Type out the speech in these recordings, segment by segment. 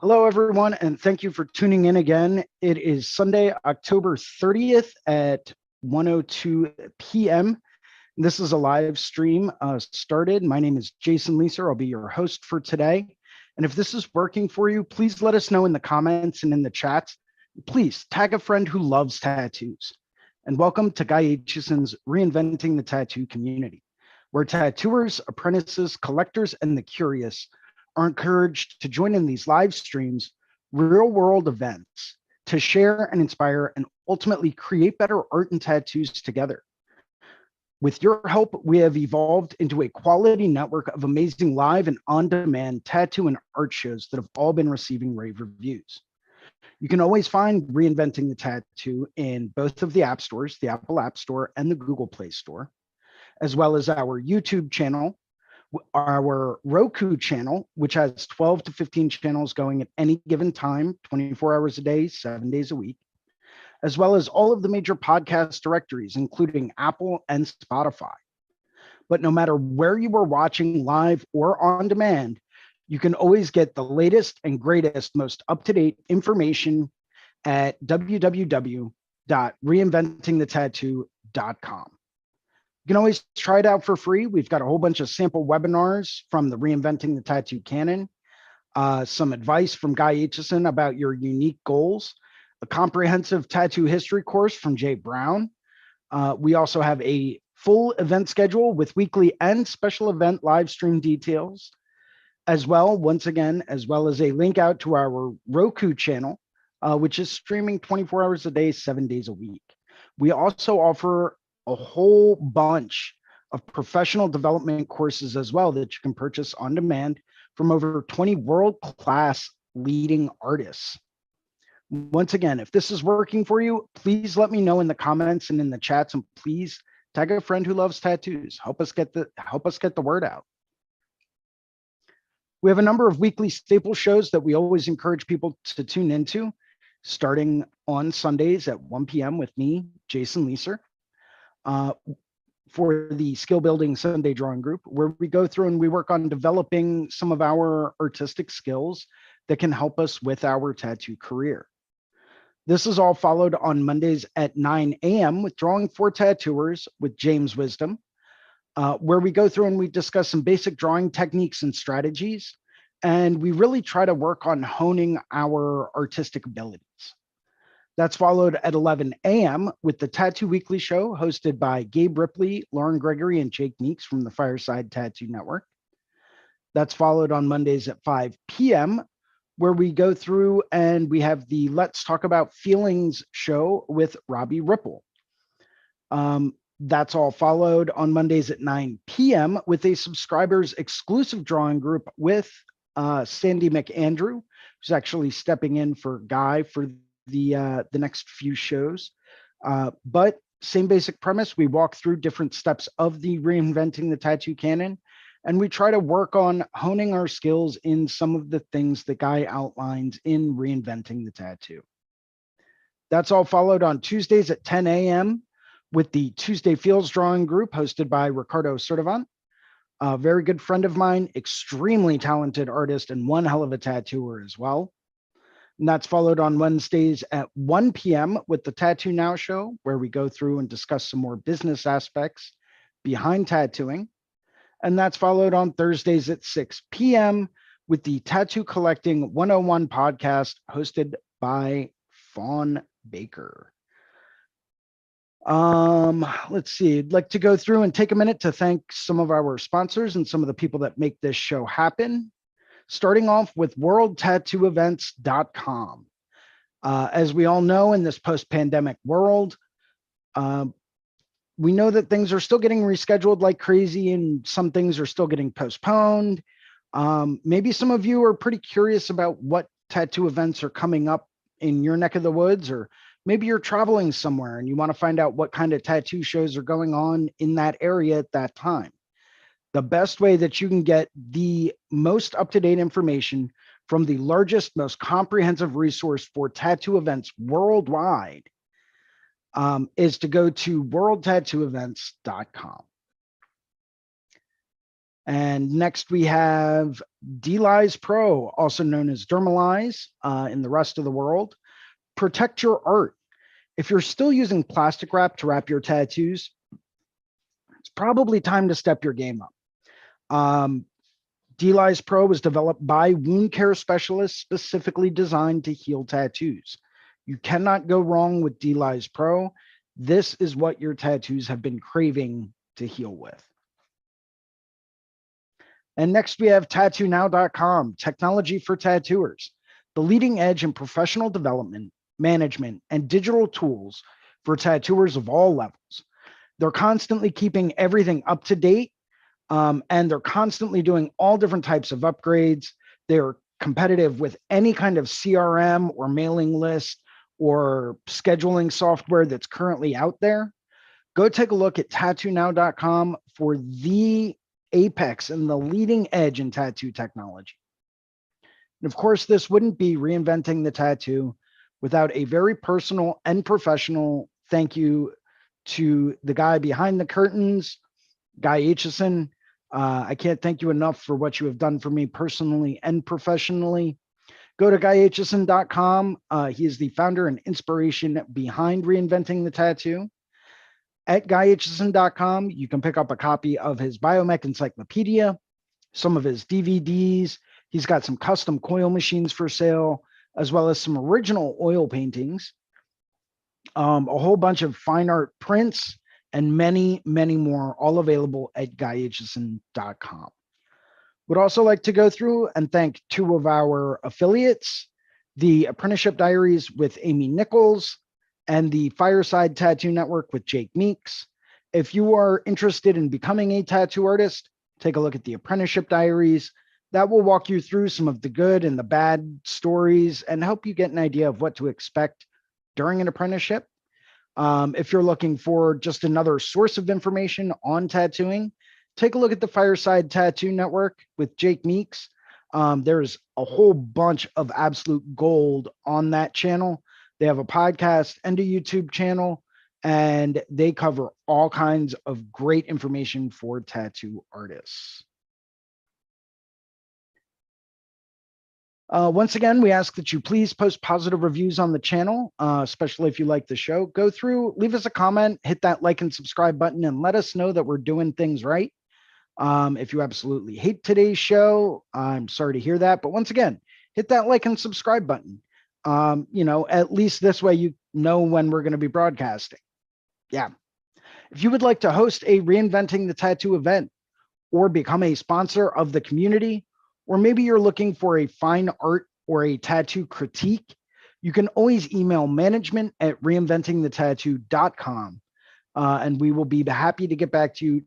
Hello, everyone, and thank you for tuning in again. It is Sunday, October 30th at 1:02 p.m. This is a live stream started. My name is Jason Leeser. I'll be your host for today. And if this is working for you, please let us know in the comments and in the chats. Please tag a friend who loves tattoos. And welcome to Guy Aitchison's Reinventing the Tattoo Community, where tattooers, apprentices, collectors, and the curious are encouraged to join in these live streams, real world events to share and inspire and ultimately create better art and tattoos together. With your help, we have evolved into a quality network of amazing live and on-demand tattoo and art shows that have all been receiving rave reviews. You can always find Reinventing the Tattoo in both of the app stores, the Apple App Store and the Google Play Store, as well as our YouTube channel, our Roku channel, which has 12 to 15 channels going at any given time, 24 hours a day, 7 days a week, as well as all of the major podcast directories, including Apple and Spotify. But no matter where you are watching live or on demand, you can always get the latest and greatest, most up-to-date information at www.reinventingthetattoo.com. You can always try it out for free. We've got a whole bunch of sample webinars from the Reinventing the Tattoo Canon, some advice from Guy Aitchison about your unique goals, a comprehensive tattoo history course from Jay Brown. We also have a full event schedule with weekly and special event live stream details, as well, once again, as well as a link out to our Roku channel, which is streaming 24 hours a day, 7 days a week. We also offer a whole bunch of professional development courses as well that you can purchase on demand from over 20 world-class leading artists. Once again, if this is working for you, please let me know in the comments and in the chats, and please tag a friend who loves tattoos. Help us get the word out. We have a number of weekly staple shows that we always encourage people to tune into, starting on Sundays at 1 p.m. with me, Jason Leeser, for the Skill Building Sunday Drawing Group, where we go through and we work on developing some of our artistic skills that can help us with our tattoo career. This is all followed on Mondays at 9 a.m. with Drawing for Tattooers with James Wisdom, where we go through and we discuss some basic drawing techniques and strategies, and we really try to work on honing our artistic abilities. That's followed at 11 a.m. with the Tattoo Weekly Show hosted by Gabe Ripley, Lauren Gregory, and Jake Meeks from the Fireside Tattoo Network. That's followed on Mondays at 5 p.m., where we go through and we have the Let's Talk About Feelings show with Robbie Ripple. That's all followed on Mondays at 9 p.m. with a subscribers exclusive drawing group with Sandy McAndrew, who's actually stepping in for Guy for the next few shows. But same basic premise, we walk through different steps of the Reinventing the Tattoo Canon, and we try to work on honing our skills in some of the things that Guy outlines in Reinventing the Tattoo. That's all followed on Tuesdays at 10 a.m. with the Tuesday Feels Drawing Group hosted by Ricardo Sertivant, a very good friend of mine, extremely talented artist and one hell of a tattooer as well. And that's followed on Wednesdays at 1 p.m. with the Tattoo Now show, where we go through and discuss some more business aspects behind tattooing. And that's followed on Thursdays at 6 p.m. with the Tattoo Collecting 101 podcast hosted by Fawn Baker. Let's see. I'd like to go through and take a minute to thank some of our sponsors and some of the people that make this show happen. Starting off with worldtattooevents.com. As we all know, in this post-pandemic world, we know that things are still getting rescheduled like crazy and some things are still getting postponed. Maybe some of you are pretty curious about what tattoo events are coming up in your neck of the woods, or maybe you're traveling somewhere and you want to find out what kind of tattoo shows are going on in that area at that time. The best way that you can get the most up-to-date information from the largest, most comprehensive resource for tattoo events worldwide is to go to worldtattooevents.com. And next we have Dlyze Pro, also known as Dermalyze in the rest of the world. Protect your art. If you're still using plastic wrap to wrap your tattoos, it's probably time to step your game up. Dlyze Pro was developed by wound care specialists specifically designed to heal tattoos. You cannot go wrong with Dlyze Pro. This is what your tattoos have been craving to heal with. And next we have tattoonow.com, technology for tattooers, the leading edge in professional development, management, and digital tools for tattooers of all levels. They're constantly keeping everything up to date, and they're constantly doing all different types of upgrades. They're competitive with any kind of CRM or mailing list or scheduling software that's currently out there. Go take a look at tattoonow.com for the apex and the leading edge in tattoo technology. And of course, this wouldn't be Reinventing the Tattoo without a very personal and professional thank you to the guy behind the curtains, Guy Aitchison. I can't thank you enough for what you have done for me personally and professionally. Go to guyaitchison.com. He is the founder and inspiration behind Reinventing the Tattoo. At guyaitchison.com, you can pick up a copy of his Biomech Encyclopedia, some of his DVDs. He's got some custom coil machines for sale, as well as some original oil paintings, a whole bunch of fine art prints, and many, many more, all available at guyaitchison.com. Would also like to go through and thank two of our affiliates, the Apprenticeship Diaries with Amy Nichols and the Fireside Tattoo Network with Jake Meeks. If you are interested in becoming a tattoo artist, take a look at the Apprenticeship Diaries. That will walk you through some of the good and the bad stories and help you get an idea of what to expect during an apprenticeship. If you're looking for just another source of information on tattooing, take a look at the Fireside Tattoo Network with Jake Meeks. There's a whole bunch of absolute gold on that channel. They have a podcast and a YouTube channel, and they cover all kinds of great information for tattoo artists. Once again, we ask that you please post positive reviews on the channel, especially if you like the show. Go through, leave us a comment, hit that like and subscribe button, and let us know that we're doing things right. If you absolutely hate today's show, I'm sorry to hear that. But once again, hit that like and subscribe button. At least this way you know when we're going to be broadcasting. Yeah. If you would like to host a Reinventing the Tattoo event or become a sponsor of the community, or maybe you're looking for a fine art or a tattoo critique, you can always email management@reinventingthetattoo.com, and we will be happy to get back to you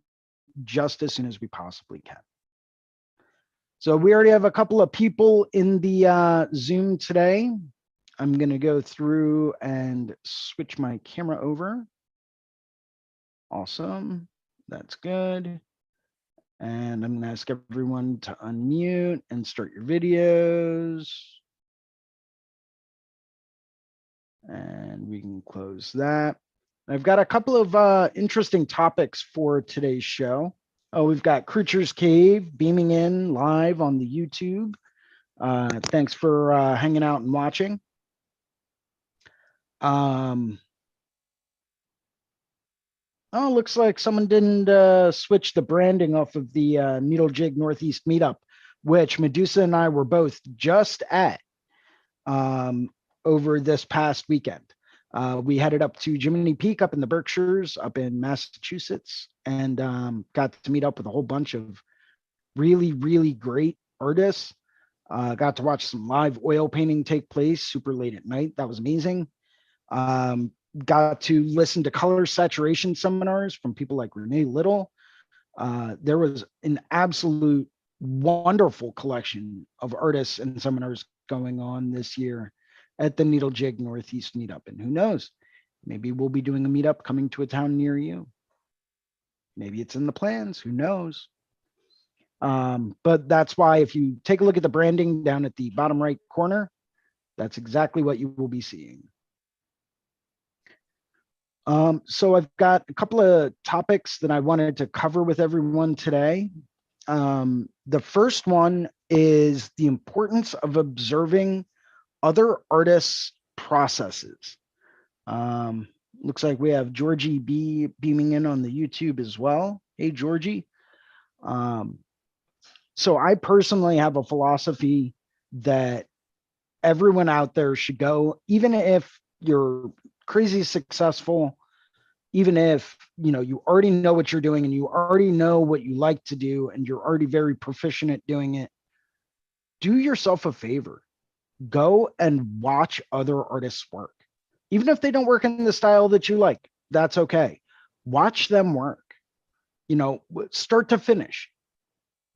just as soon as we possibly can. So we already have a couple of people in the Zoom today. I'm going to go through and switch my camera over. Awesome. That's good. And I'm going to ask everyone to unmute and start your videos. And we can close that. I've got a couple of interesting topics for today's show. Oh, we've got Creature's Cave beaming in live on the YouTube. Thanks for hanging out and watching. Oh, looks like someone didn't switch the branding off of the Needle Jig Northeast meetup, which Medusa and I were both just at over this past weekend. We headed up to Jiminy Peak up in the Berkshires, up in Massachusetts, and got to meet up with a whole bunch of really, really great artists. Got to watch some live oil painting take place super late at night. That was amazing. Got to listen to color saturation seminars from people like Renee Little. There was an absolute wonderful collection of artists and seminars going on this year at the Needle Jig Northeast meetup. And who knows, maybe we'll be doing a meetup coming to a town near you. Maybe it's in the plans, who knows? But that's why if you take a look at the branding down at the bottom right corner, that's exactly what you will be seeing. So I've got a couple of topics that I wanted to cover with everyone today. The first one is the importance of observing other artists' processes. Um, Looks like we have Georgie B beaming in on the YouTube as well. Hey, Georgie. Um, so I personally have a philosophy that everyone out there should go, even if you're crazy successful, even if you already know what you're doing and you already know what you like to do and you're already very proficient at doing it, do yourself a favor. Go and watch other artists work. Even if they don't work in the style that you like, that's okay. Watch them work, start to finish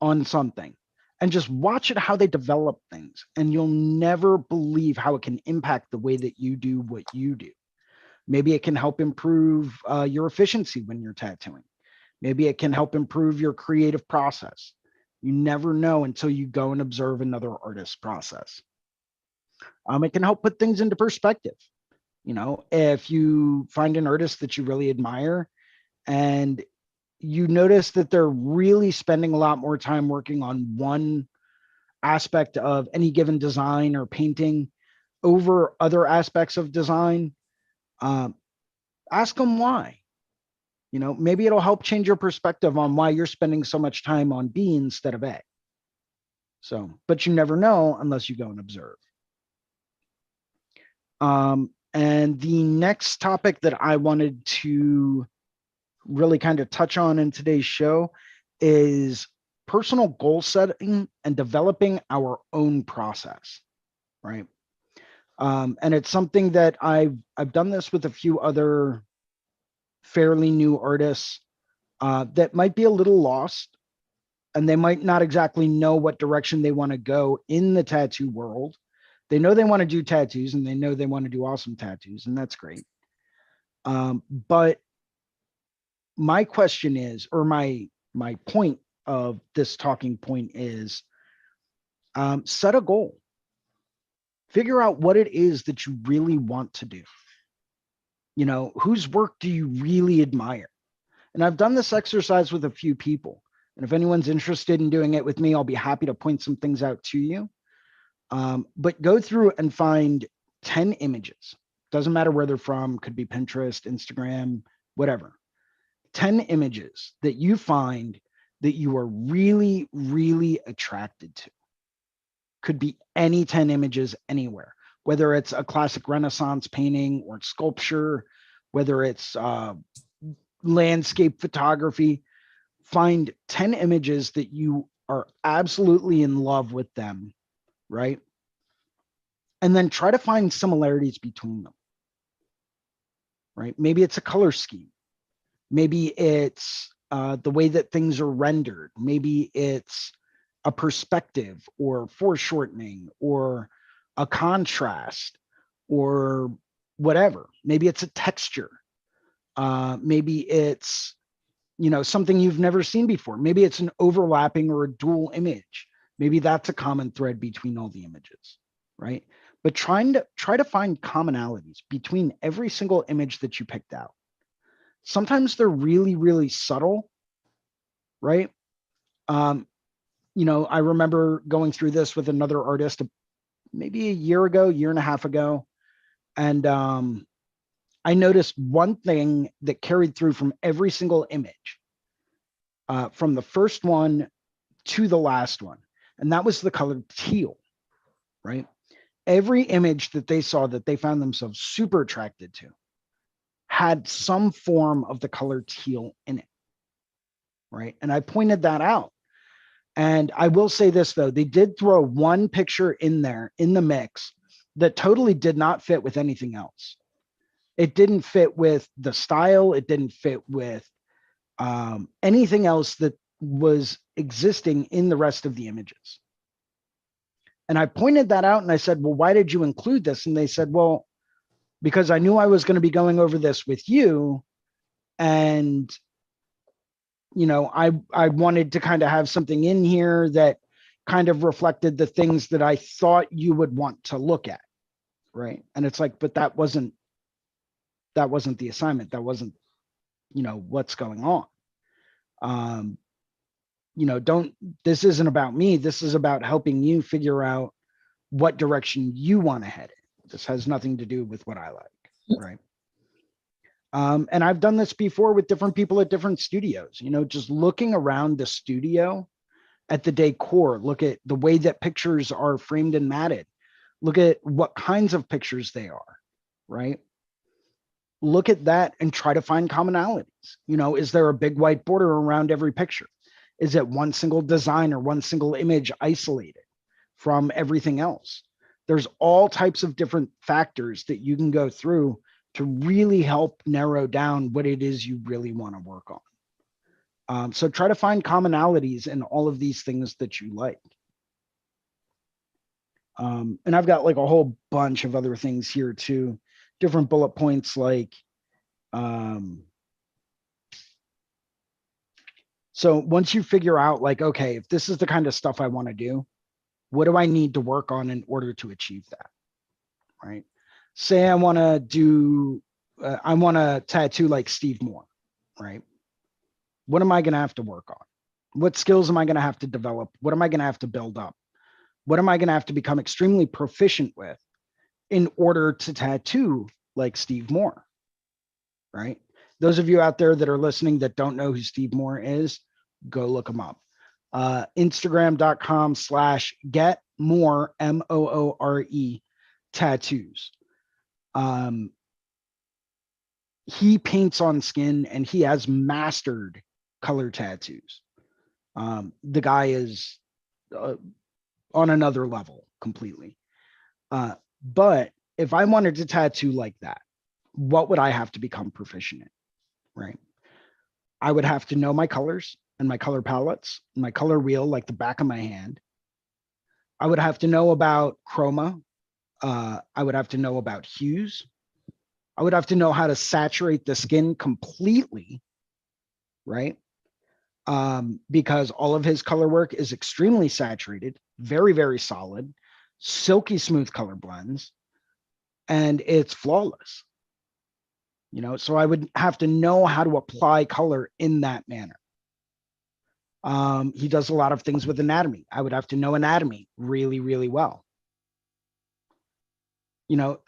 on something, and just watch it how they develop things. And you'll never believe how it can impact the way that you do what you do. Maybe it can help improve your efficiency when you're tattooing. Maybe it can help improve your creative process. You never know until you go and observe another artist's process. It can help put things into perspective. If you find an artist that you really admire and you notice that they're really spending a lot more time working on one aspect of any given design or painting over other aspects of design, um, ask them why. Maybe it'll help change your perspective on why you're spending so much time on B instead of A. So, but you never know unless you go and observe. And the next topic that I wanted to really kind of touch on in today's show is personal goal setting and developing our own process, right? And it's something that I've done this with a few other fairly new artists that might be a little lost, and they might not exactly know what direction they want to go in the tattoo world. They know they want to do tattoos and they know they want to do awesome tattoos, and that's great. But my question is, or my point of this talking point is, set a goal. Figure out what it is that you really want to do. Whose work do you really admire? And I've done this exercise with a few people. And if anyone's interested in doing it with me, I'll be happy to point some things out to you. But go through and find 10 images. Doesn't matter where they're from, could be Pinterest, Instagram, whatever. 10 images that you find that you are really, really attracted to. Could be any 10 images anywhere, whether it's a classic Renaissance painting or sculpture, whether it's landscape photography. Find 10 images that you are absolutely in love with them, right? And then try to find similarities between them, right? Maybe it's a color scheme. Maybe it's the way that things are rendered. Maybe it's a perspective or foreshortening or a contrast or whatever. Maybe it's a texture. Maybe it's, something you've never seen before. Maybe it's an overlapping or a dual image. Maybe that's a common thread between all the images, right? But try to find commonalities between every single image that you picked out. Sometimes they're really, really subtle, right? I remember going through this with another artist maybe a year and a half ago. And I noticed one thing that carried through from every single image, from the first one to the last one. And that was the color teal, right? Every image that they saw that they found themselves super attracted to had some form of the color teal in it, right? And I pointed that out. And I will say this, though, they did throw one picture in there in the mix that totally did not fit with anything else. It didn't fit with the style. It didn't fit with anything else that was existing in the rest of the images. And I pointed that out and I said, well, why did you include this? And they said, well, because I knew I was going to be going over this with you. And, I wanted to kind of have something in here that kind of reflected the things that I thought you would want to look at. Right. And it's like, but that wasn't the assignment. That wasn't, what's going on. this isn't about me. This is about helping you figure out what direction you want to head in. This has nothing to do with what I like, right? And I've done this before with different people at different studios, just looking around the studio at the decor, look at the way that pictures are framed and matted, look at what kinds of pictures they are, right? Look at that and try to find commonalities. Is there a big white border around every picture? Is it one single design or one single image isolated from everything else? There's all types of different factors that you can go through to really help narrow down what it is you really want to work on. So try to find commonalities in all of these things that you like. And I've got like a whole bunch of other things here too, different bullet points like, so once you figure out like, okay, if this is the kind of stuff I want to do, what do I need to work on in order to achieve that, right? Say I want to tattoo like Steve Moore, right? What am I going to have to work on? What skills am I going to have to develop? What am I going to have to build up? What am I going to have to become extremely proficient with in order to tattoo like Steve Moore, right? Those of you out there that are listening that don't know who Steve Moore is, go look him up. Instagram.com/getmore, MOORE tattoos. He paints on skin and he has mastered color tattoos. The guy is on another level completely. But if I wanted to tattoo like that, what would I have to become proficient in, right? I would have to know my colors and my color palettes, and my color wheel like the back of my hand. I would have to know about chroma. I would have to know about hues. I would have to know how to saturate the skin completely, right? Because all of his color work is extremely saturated, very, very solid, silky smooth color blends, and it's flawless. So I would have to know how to apply color in that manner. He does a lot of things with anatomy. I would have to know anatomy really, really well.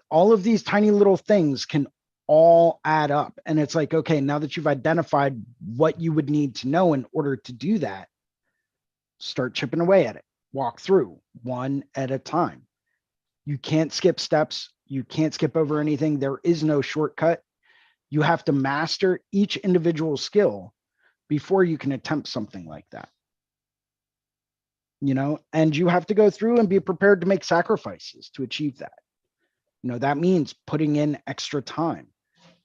All of these tiny little things can all add up. And it's like, okay, now that you've identified what you would need to know in order to do that, start chipping away at it. Walk through one at a time. You can't skip steps. You can't skip over anything. There is no shortcut. You have to master each individual skill before you can attempt something like that. And you have to go through and be prepared to make sacrifices to achieve that. That means putting in extra time.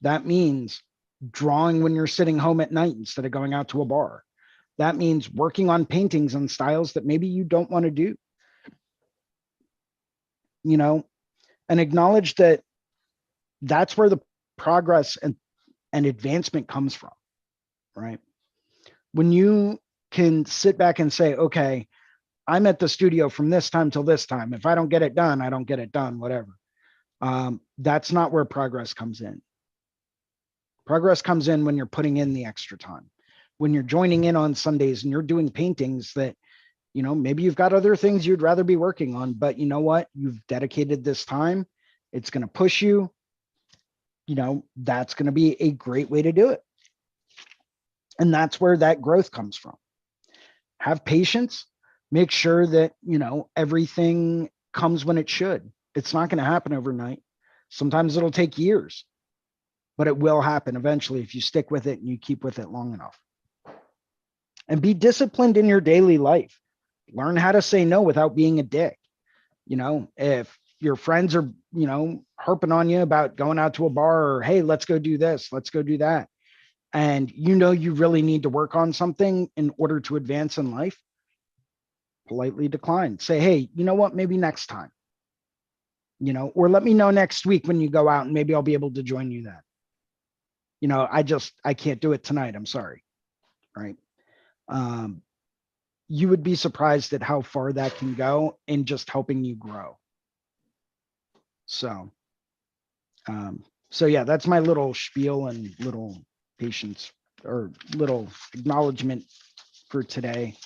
That means drawing when you're sitting home at night instead of going out to a bar. That means working on paintings and styles that maybe you don't want to do. And acknowledge that that's where the progress and advancement comes from, right? When you can sit back and say, okay, I'm at the studio from this time till this time. If I don't get it done, I don't get it done, whatever. That's not where progress comes in. Progress comes in when you're putting in the extra time, when you're joining in on Sundays and you're doing paintings that, maybe you've got other things you'd rather be working on, but you know what? You've dedicated this time. It's going to push you. That's going to be a great way to do it. And that's where that growth comes from. Have patience. Make sure that, everything comes when it should. It's not going to happen overnight. Sometimes it'll take years, but it will happen eventually if you stick with it and you keep with it long enough. And be disciplined in your daily life. Learn how to say no without being a dick. If your friends are, harping on you about going out to a bar or, hey, let's go do this, let's go do that. And you really need to work on something in order to advance in life, politely decline. Say, hey, you know what? Maybe next time, or let me know next week when you go out and maybe I'll be able to join you then. I can't do it tonight. I'm sorry. Right. You would be surprised at how far that can go in just helping you grow. So yeah, that's my little spiel and little patience or little acknowledgement for today.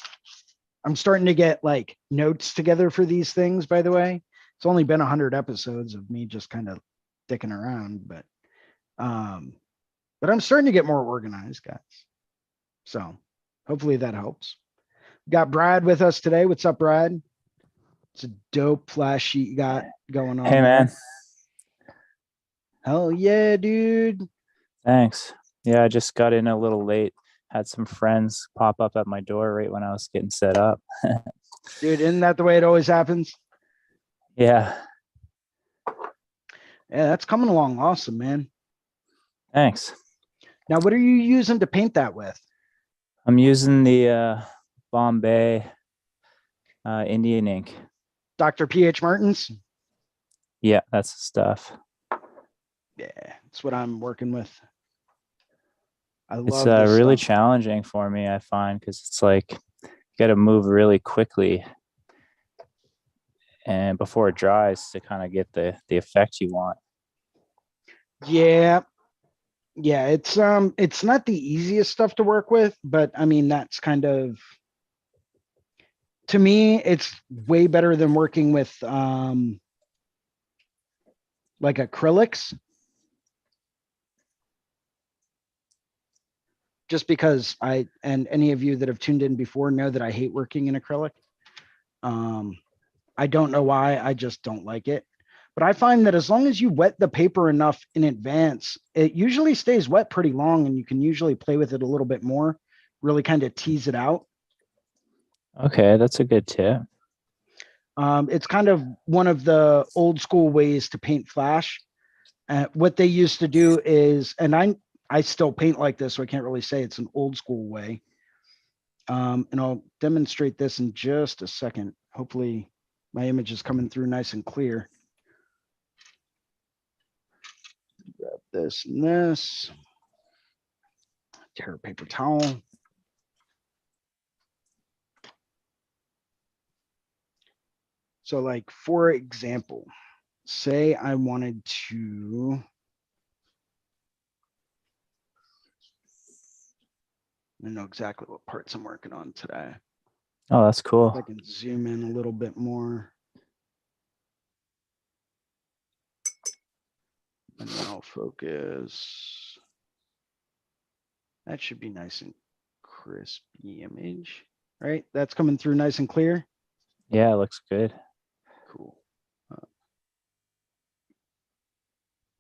I'm starting to get like notes together for these things, by the way. It's only been 100 episodes of me just kind of dicking around, but I'm starting to get more organized, guys. So hopefully that helps. Got Brad with us today. What's up, Brad? It's a dope flash sheet you got going on. Hey, man. Hell yeah, dude. Thanks. Yeah, I just got in a little late. Had some friends pop up at my door right when I was getting set up. Dude, isn't that the way it always happens? Yeah. Yeah, that's coming along awesome, man. Thanks. Now, what are you using to paint that with? I'm using the Bombay Indian ink. Dr. P.H. Martin's? Yeah, that's the stuff. Yeah, that's what I'm working with. I It's love this really stuff. challenging for me, I find, because it's like you got to move really quickly and before it dries to kind of get the effect you want. Yeah. Yeah, it's not the easiest stuff to work with, but I mean that's kind of, to me, it's way better than working with like acrylics. Just because and any of you that have tuned in before know that I hate working in acrylic. I don't know why, I just don't like it. But I find that as long as you wet the paper enough in advance, it usually stays wet pretty long and you can usually play with it a little bit more, really kind of tease it out. Okay, that's a good tip. It's kind of one of the old school ways to paint flash. What they used to do is, and I still paint like this, so I can't really say it's an old school way. And I'll demonstrate this in just a second. Hopefully my image is coming through nice and clear. Grab this and this. Tear a paper towel. So like, for example, say I wanted to, I know exactly what parts I'm working on today. Oh, that's cool. If I can zoom in a little bit more. And then I'll focus. That should be nice and crispy image, right? That's coming through nice and clear. Yeah, it looks good. Cool.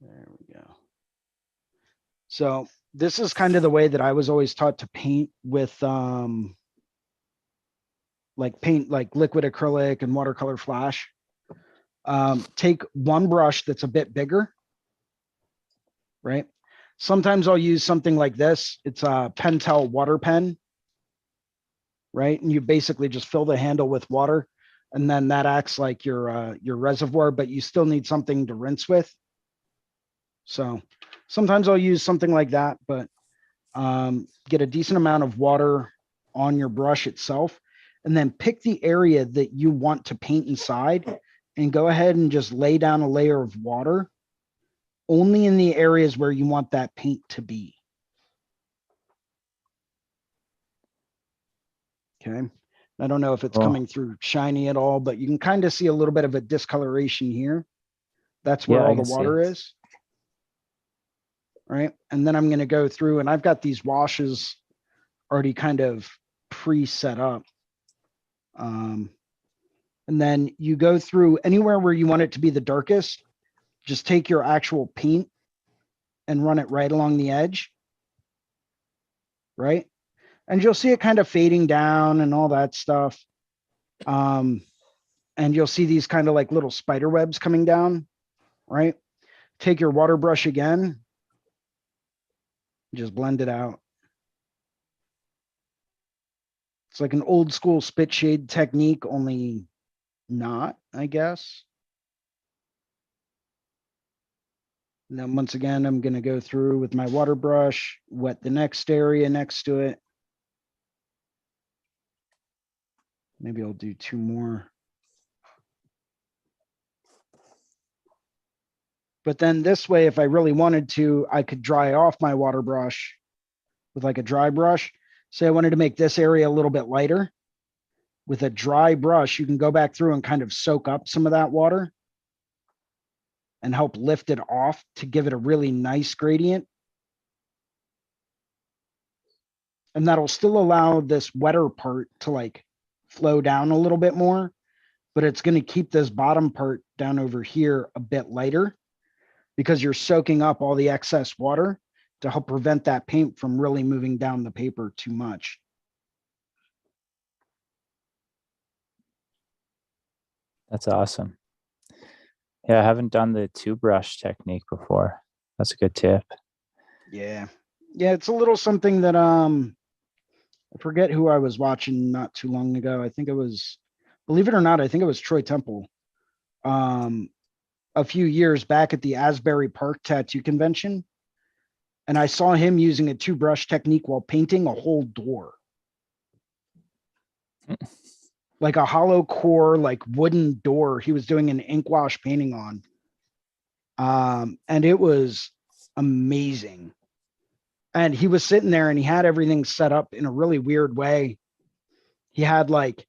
There we go. So this is kind of the way that I was always taught to paint with paint like liquid acrylic and watercolor flash. Take one brush that's a bit bigger, right? Sometimes I'll use something like this. It's a Pentel water pen, right? And you basically just fill the handle with water, and then that acts like your reservoir, but you still need something to rinse with. So sometimes I'll use something like that, but get a decent amount of water on your brush itself, and then pick the area that you want to paint inside and go ahead and just lay down a layer of water only in the areas where you want that paint to be. Okay. I don't know if it's coming through shiny at all, but you can kind of see a little bit of a discoloration here. That's where all the water is. Right. And then I'm going to go through, and I've got these washes already kind of pre-set up. And then you go through anywhere where you want it to be the darkest, just take your actual paint and run it right along the edge. Right. And you'll see it kind of fading down and all that stuff. And you'll see these kind of like little spider webs coming down, right? Take your water brush again, just blend it out. It's like an old school spit shade technique, only not, I guess. And then once again, I'm going to go through with my water brush, wet the next area next to it. Maybe I'll do two more. But then this way, if I really wanted to, I could dry off my water brush with like a dry brush. Say I wanted to make this area a little bit lighter. with a dry brush, you can go back through and kind of soak up some of that water and help lift it off to give it a really nice gradient. And that'll still allow this wetter part to like flow down a little bit more, but it's going to keep this bottom part down over here a bit lighter because you're soaking up all the excess water to help prevent that paint from really moving down the paper too much. That's awesome. Yeah, I haven't done the two brush technique before. That's a good tip. Yeah. Yeah, it's a little something that I forget who I was watching not too long ago. I think it was, believe it or not, I think it was Troy Temple. A few years back at the Asbury Park Tattoo Convention. And I saw him using a two brush technique while painting a whole door. Like a hollow core, like wooden door. He was doing an ink wash painting on. And it was amazing. And he was sitting there and he had everything set up in a really weird way. He had like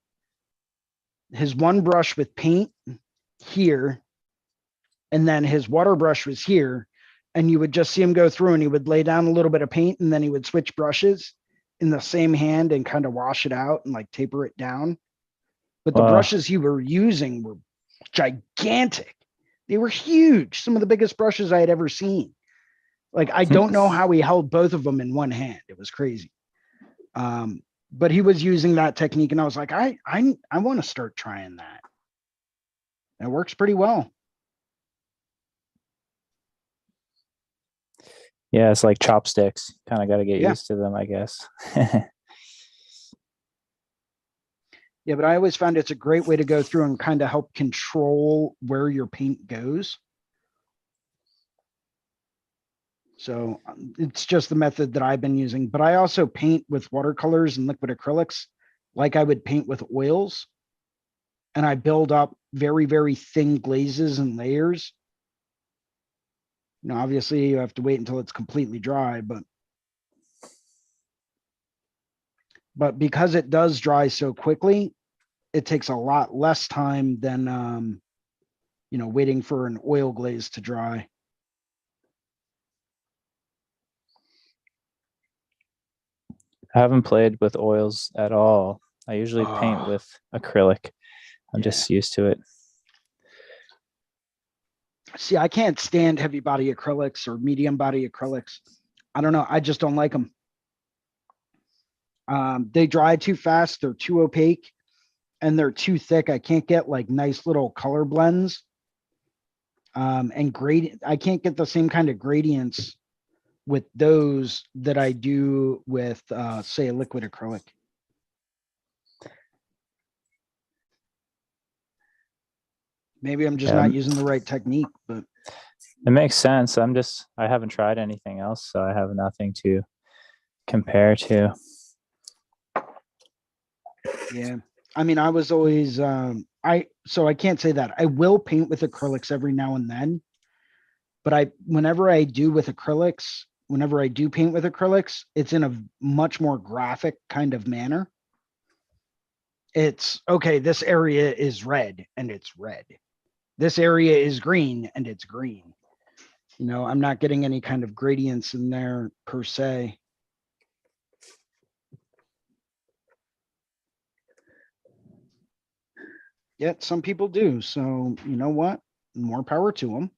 his one brush with paint here, and then his water brush was here. And you would just see him go through and he would lay down a little bit of paint and then he would switch brushes in the same hand and kind of wash it out and like taper it down. But the brushes he were using were gigantic. They were huge. Some of the biggest brushes I had ever seen. Like, I don't know how he held both of them in one hand. It was crazy. But he was using that technique and I was like, I want to start trying that. It works pretty well. Yeah, it's like chopsticks. Kind of got to get used to them, I guess. Yeah, but I always found it's a great way to go through and kind of help control where your paint goes. So it's just the method that I've been using. But I also paint with watercolors and liquid acrylics like I would paint with oils. And I build up very, very thin glazes and layers. You know, obviously you have to wait until it's completely dry, but because it does dry so quickly, it takes a lot less time than, you know, waiting for an oil glaze to dry. I haven't played with oils at all. I usually paint with acrylic. I'm just used to it. See, I can't stand heavy body acrylics or medium body acrylics. I don't know. I just don't like them. They dry too fast. They're too opaque and they're too thick. I can't get like nice little color blends. And I can't get the same kind of gradients with those that I do with, say, a liquid acrylic. Maybe I'm just not using the right technique, but it makes sense. I haven't tried anything else, so I have nothing to compare to. Yeah. I mean, I was always, so I can't say that. I will paint with acrylics every now and then, but whenever I do paint with acrylics, it's in a much more graphic kind of manner. It's okay. This area is red and it's red. This area is green and it's green. You know, I'm not getting any kind of gradients in there per se. Yet some people do. So, you know what? More power to them.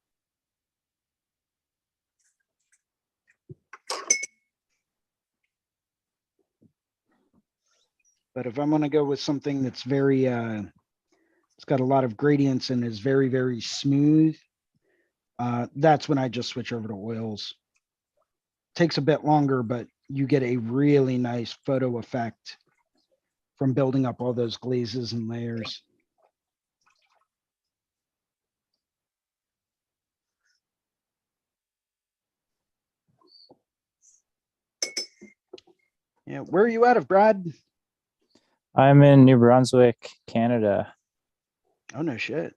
But if I'm going to go with something that's very, it's got a lot of gradients and is very, very smooth, that's when I just switch over to oils. Takes a bit longer, but you get a really nice photo effect from building up all those glazes and layers. Yeah, where are you out of, Brad? I'm in New Brunswick, Canada. Oh, no shit.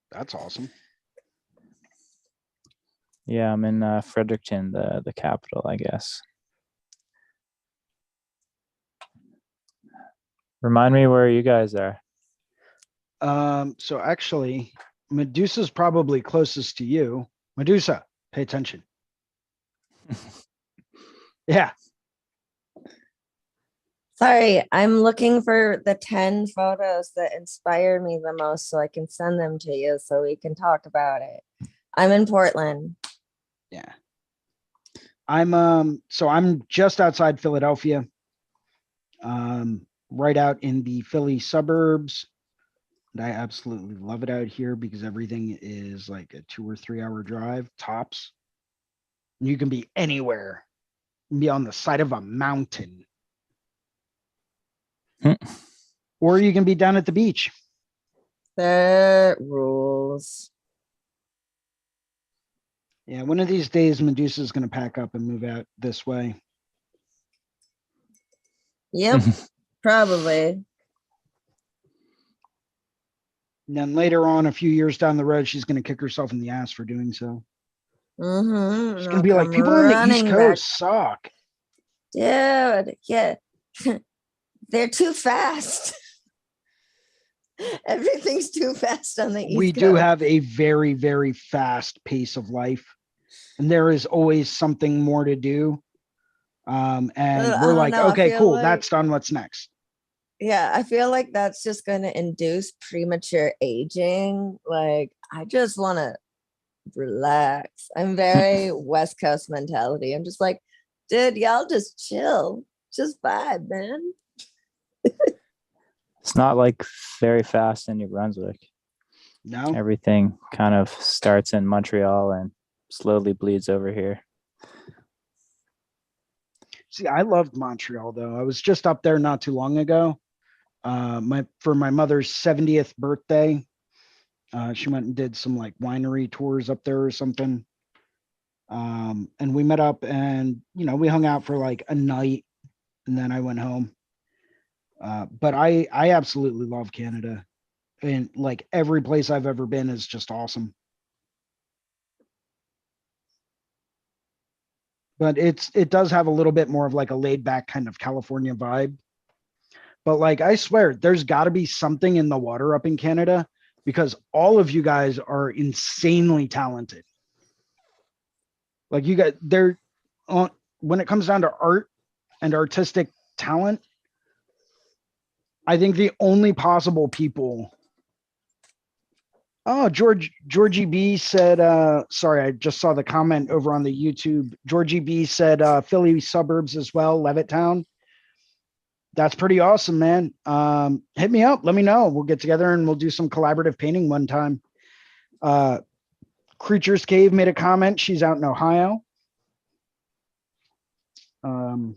That's awesome. Yeah, I'm in Fredericton, the capital, I guess. Remind me where you guys are. So actually, Medusa's probably closest to you. Medusa, pay attention. Yeah. Sorry, I'm looking for the 10 photos that inspired me the most so I can send them to you so we can talk about it. I'm in Portland. Yeah. I'm just outside Philadelphia. Right out in the Philly suburbs. And I absolutely love it out here because everything is like a 2 or 3 hour drive tops. And you can be anywhere. You can be on the side of a mountain. Or you can be down at the beach. The rules. Yeah, one of these days Medusa is going to pack up and move out this way. Yep, probably. And then later on, a few years down the road, she's going to kick herself in the ass for doing so. She's going to be like, people on the East Coast suck. Dude, yeah. They're too fast. Everything's too fast on the East Coast. We do have a very, very fast pace of life. And there is always something more to do. And we're like, okay, cool. Like, that's done. What's next? Yeah, I feel like that's just going to induce premature aging. Like, I just want to relax. I'm very West Coast mentality. I'm just like, dude, y'all just chill. Just vibe, man. It's not like very fast in New Brunswick. No. Everything kind of starts in Montreal and slowly bleeds over here. See, I loved Montreal though. I was just up there not too long ago. For my mother's 70th birthday. She went and did some like winery tours up there or something. And we met up and, we hung out for like a night and then I went home. But I absolutely love Canada, and like every place I've ever been is just awesome. But it does have a little bit more of like a laid back kind of California vibe. But like, I swear there's got to be something in the water up in Canada because all of you guys are insanely talented. Like you got when it comes down to art and artistic talent, I think the only possible people. Oh, Georgie B said, sorry, I just saw the comment over on the YouTube. Georgie B said, Philly suburbs as well, Levittown. That's pretty awesome, man. Hit me up. Let me know. We'll get together and we'll do some collaborative painting one time. Creatures Cave made a comment. She's out in Ohio. But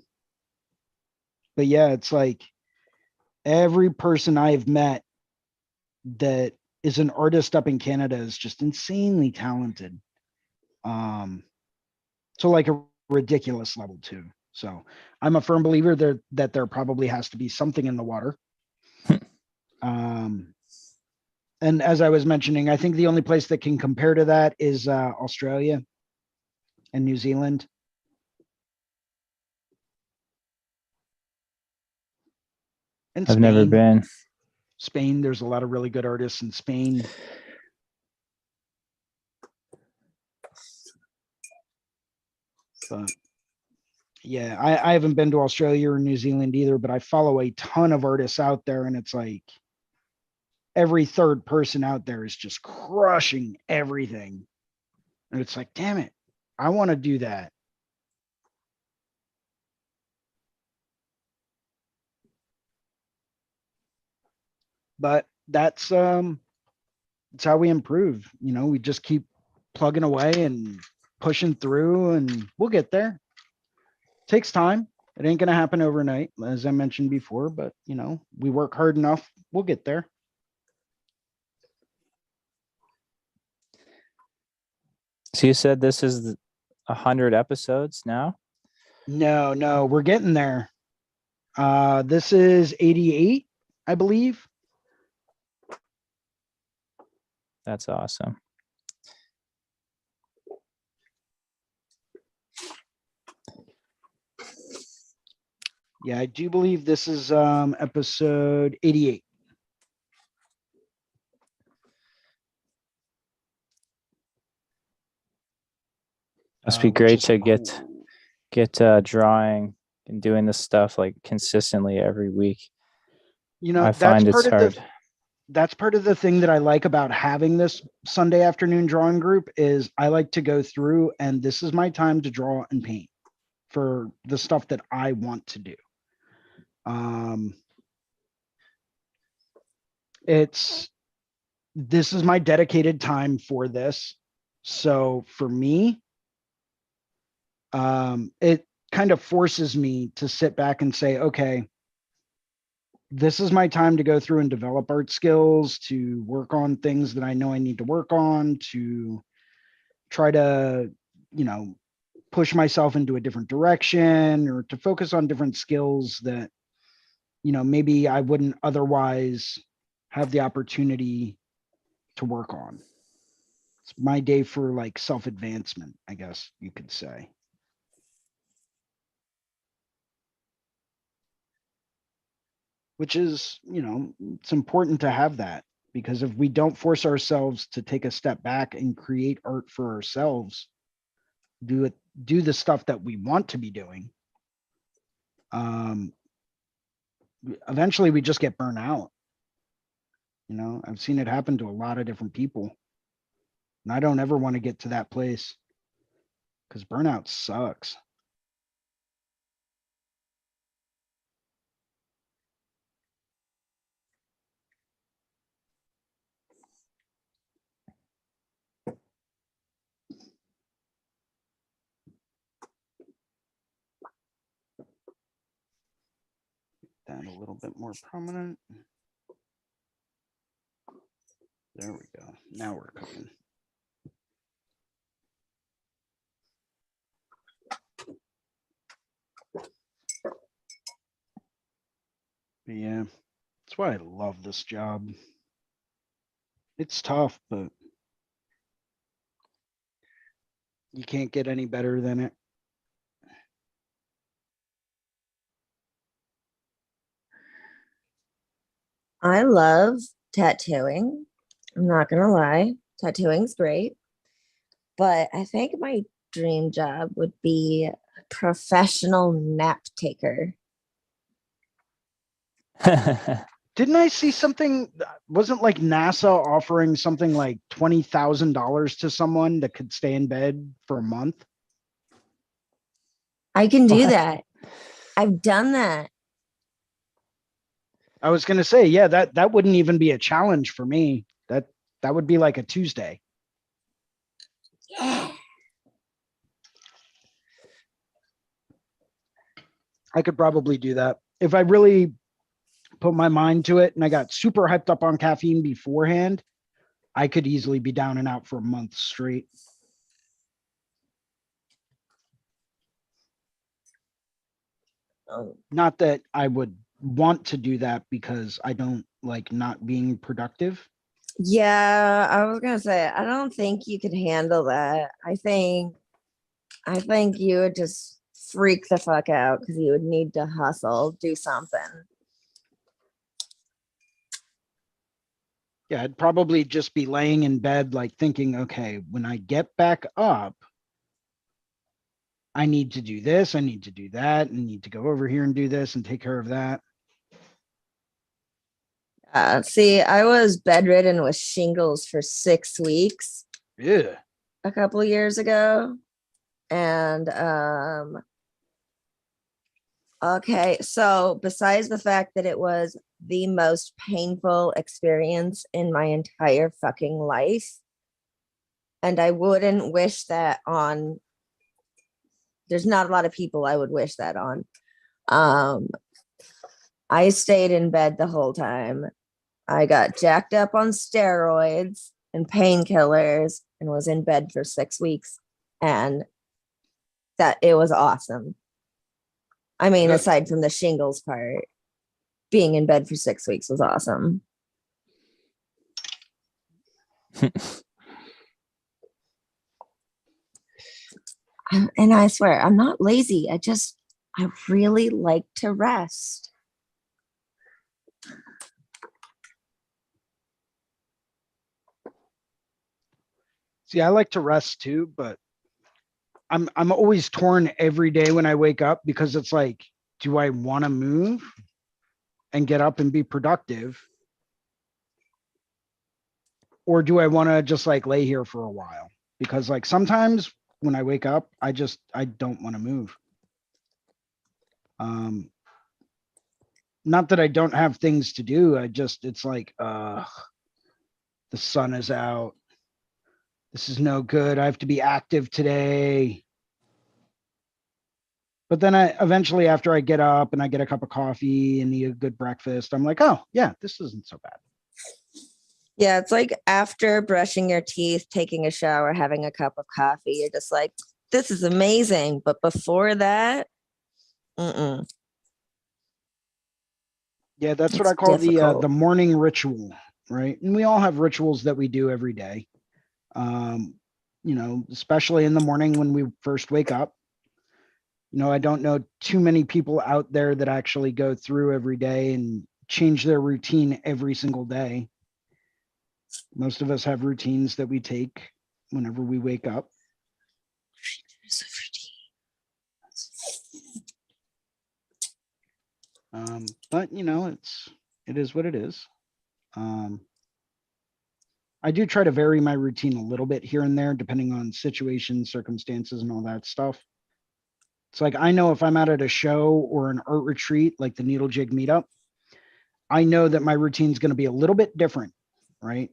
yeah, it's like every person I've met that is an artist up in Canada is just insanely talented. So like a ridiculous level too. So I'm a firm believer that there probably has to be something in the water. And as I was mentioning, I think the only place that can compare to that is Australia and New Zealand. And I've never been. Spain, there's a lot of really good artists in Spain. But yeah, I haven't been to Australia or New Zealand either, but I follow a ton of artists out there, and it's like every third person out there is just crushing everything. And it's like, damn it, I want to do that. But that's how we improve. We just keep plugging away and pushing through, and we'll get there. Takes time. It ain't gonna happen overnight, as I mentioned before, but we work hard enough, we'll get there. So you said this is 100 episodes now? No, we're getting there. This is 88, I believe. That's awesome. Yeah, I do believe this is episode 88. Must be which great is to cool. get drawing and doing this stuff like consistently every week. You know, I find it's hard. That's part of the thing that I like about having this Sunday afternoon drawing group is I like to go through and this is my time to draw and paint for the stuff that I want to do. This is my dedicated time for this. So for me, it kind of forces me to sit back and say, okay, this is my time to go through and develop art skills, to work on things that I know I need to work on, to try to, you know, push myself into a different direction or to focus on different skills that, you know, maybe I wouldn't otherwise have the opportunity to work on. It's my day for like self-advancement, I guess you could say. Which is, you know, it's important to have that because if we don't force ourselves to take a step back and create art for ourselves, do the stuff that we want to be doing, eventually we just get burnt out. You know, I've seen it happen to a lot of different people. And I don't ever want to get to that place because burnout sucks. That a little bit more prominent. There we go. Now we're cooking. But yeah, that's why I love this job. It's tough, but you can't get any better than it. I love tattooing. I'm not gonna lie, tattooing's great. But I think my dream job would be a professional nap taker. Didn't I see something? Wasn't like NASA offering something like $20,000 to someone that could stay in bed for a month? I can do that. I've done that. I was gonna say, yeah, that wouldn't even be a challenge for me. That would be like a Tuesday. Yeah. I could probably do that if I really put my mind to it and I got super hyped up on caffeine beforehand. I could easily be down and out for a month straight. Oh. Not that I would want to do that because I don't like not being productive. Yeah, I was gonna say I don't think you could handle that. I think you would just freak the fuck out because you would need to hustle, do something. Yeah, I'd probably just be laying in bed, like thinking, okay, when I get back up, I need to do this, I need to do that, and need to go over here and do this and take care of that. See, I was bedridden with shingles for 6 weeks Yeah. a couple years ago. And okay, so besides the fact that it was the most painful experience in my entire fucking life, and I wouldn't wish that on, there's not a lot of people I would wish that on. I stayed in bed the whole time. I got jacked up on steroids and painkillers and was in bed for 6 weeks. And that it was awesome. I mean, aside from the shingles part, being in bed for 6 weeks was awesome. And I swear, I'm not lazy. I just I really like to rest. See, I like to rest too, but I'm always torn every day when I wake up because it's like, do I want to move and get up and be productive? Or do I want to just like lay here for a while? Because like sometimes when I wake up, I don't want to move. Not that I don't have things to do. It's like, the sun is out. This is no good. I have to be active today. But then eventually after I get up and I get a cup of coffee and eat a good breakfast, I'm like, oh yeah, this isn't so bad. Yeah, it's like after brushing your teeth, taking a shower, having a cup of coffee, you're just like, this is amazing. But before that, Yeah, that's what it's I call the difficult. morning ritual, right? And we all have rituals that we do every day. Especially in the morning when we first wake up. I don't know too many people out there that actually go through every day and change their routine every single day. Most of us have routines that we take whenever we wake up. But it is what it is. I do try to vary my routine a little bit here and there, depending on situations, circumstances, and all that stuff. It's like, I know if I'm out at a show or an art retreat, like the Needle Jig meetup, I know that my routine is going to be a little bit different, right?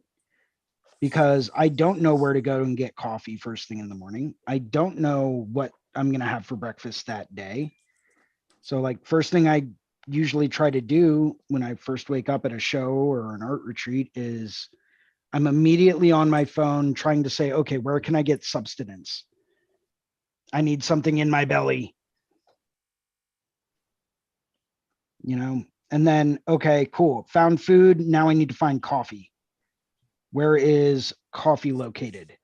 Because I don't know where to go and get coffee first thing in the morning. I don't know what I'm going to have for breakfast that day. So like first thing I usually try to do when I first wake up at a show or an art retreat is I'm immediately on my phone trying to say, okay, where can I get substance? I need something in my belly. And then, okay, cool. Found food. Now I need to find coffee. Where is coffee located?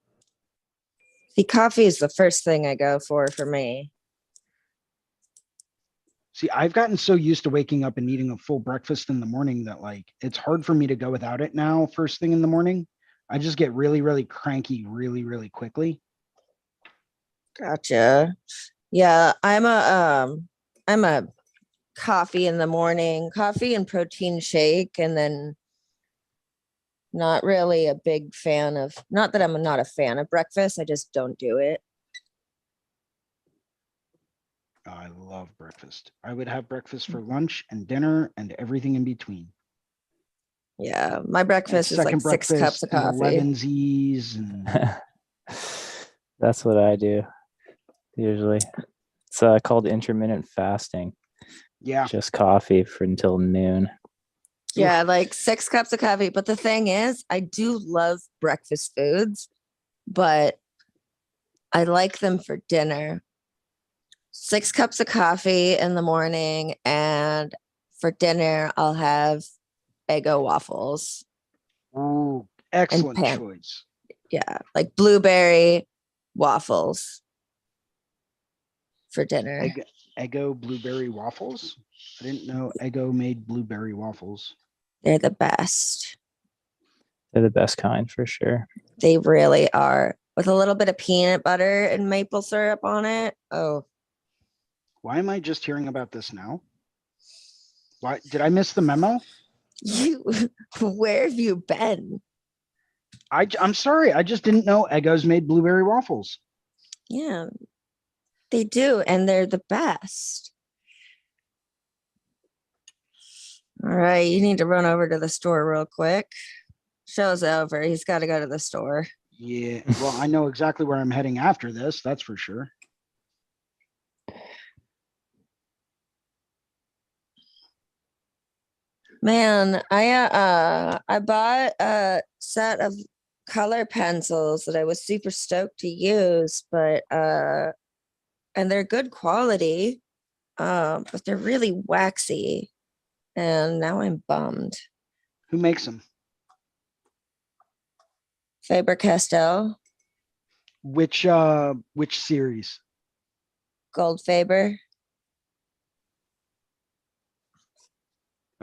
See, coffee is the first thing I go for me. See, I've gotten so used to waking up and eating a full breakfast in the morning that like, it's hard for me to go without it now first thing in the morning. I just get really, really cranky really, really quickly. Gotcha. Yeah, I'm a coffee in the morning, coffee and protein shake, and then not really a big fan of, not that I'm not a fan of breakfast, I just don't do it. Oh, I love breakfast. I would have breakfast for lunch and dinner and everything in between. Yeah, my breakfast is like Second 6 breakfast cups of and coffee. 11sies and That's what I do usually. It's called intermittent fasting. yeah. Just coffee for until noon. Yeah, like 6 cups of coffee. But the thing is, I do love breakfast foods, but I like them for dinner. 6 cups of coffee in the morning, and for dinner, I'll have Eggo waffles. Ooh, excellent choice. Yeah, like blueberry waffles for dinner. Eggo blueberry waffles? I didn't know Eggo made blueberry waffles. They're the best. They're the best kind for sure. They really are. With a little bit of peanut butter and maple syrup on it. Oh. Why am I just hearing about this now? Why did I miss the memo? Where have you been? I'm sorry. I just didn't know Eggo's made blueberry waffles. Yeah, they do. And they're the best. All right. You need to run over to the store real quick. Show's over. He's got to go to the store. Yeah. Well, I know exactly where I'm heading after this. That's for sure. Man, I bought a set of color pencils that I was super stoked to use, but and they're good quality, but they're really waxy, and now I'm bummed. Who makes them? Faber-Castell. Which series? Gold Faber.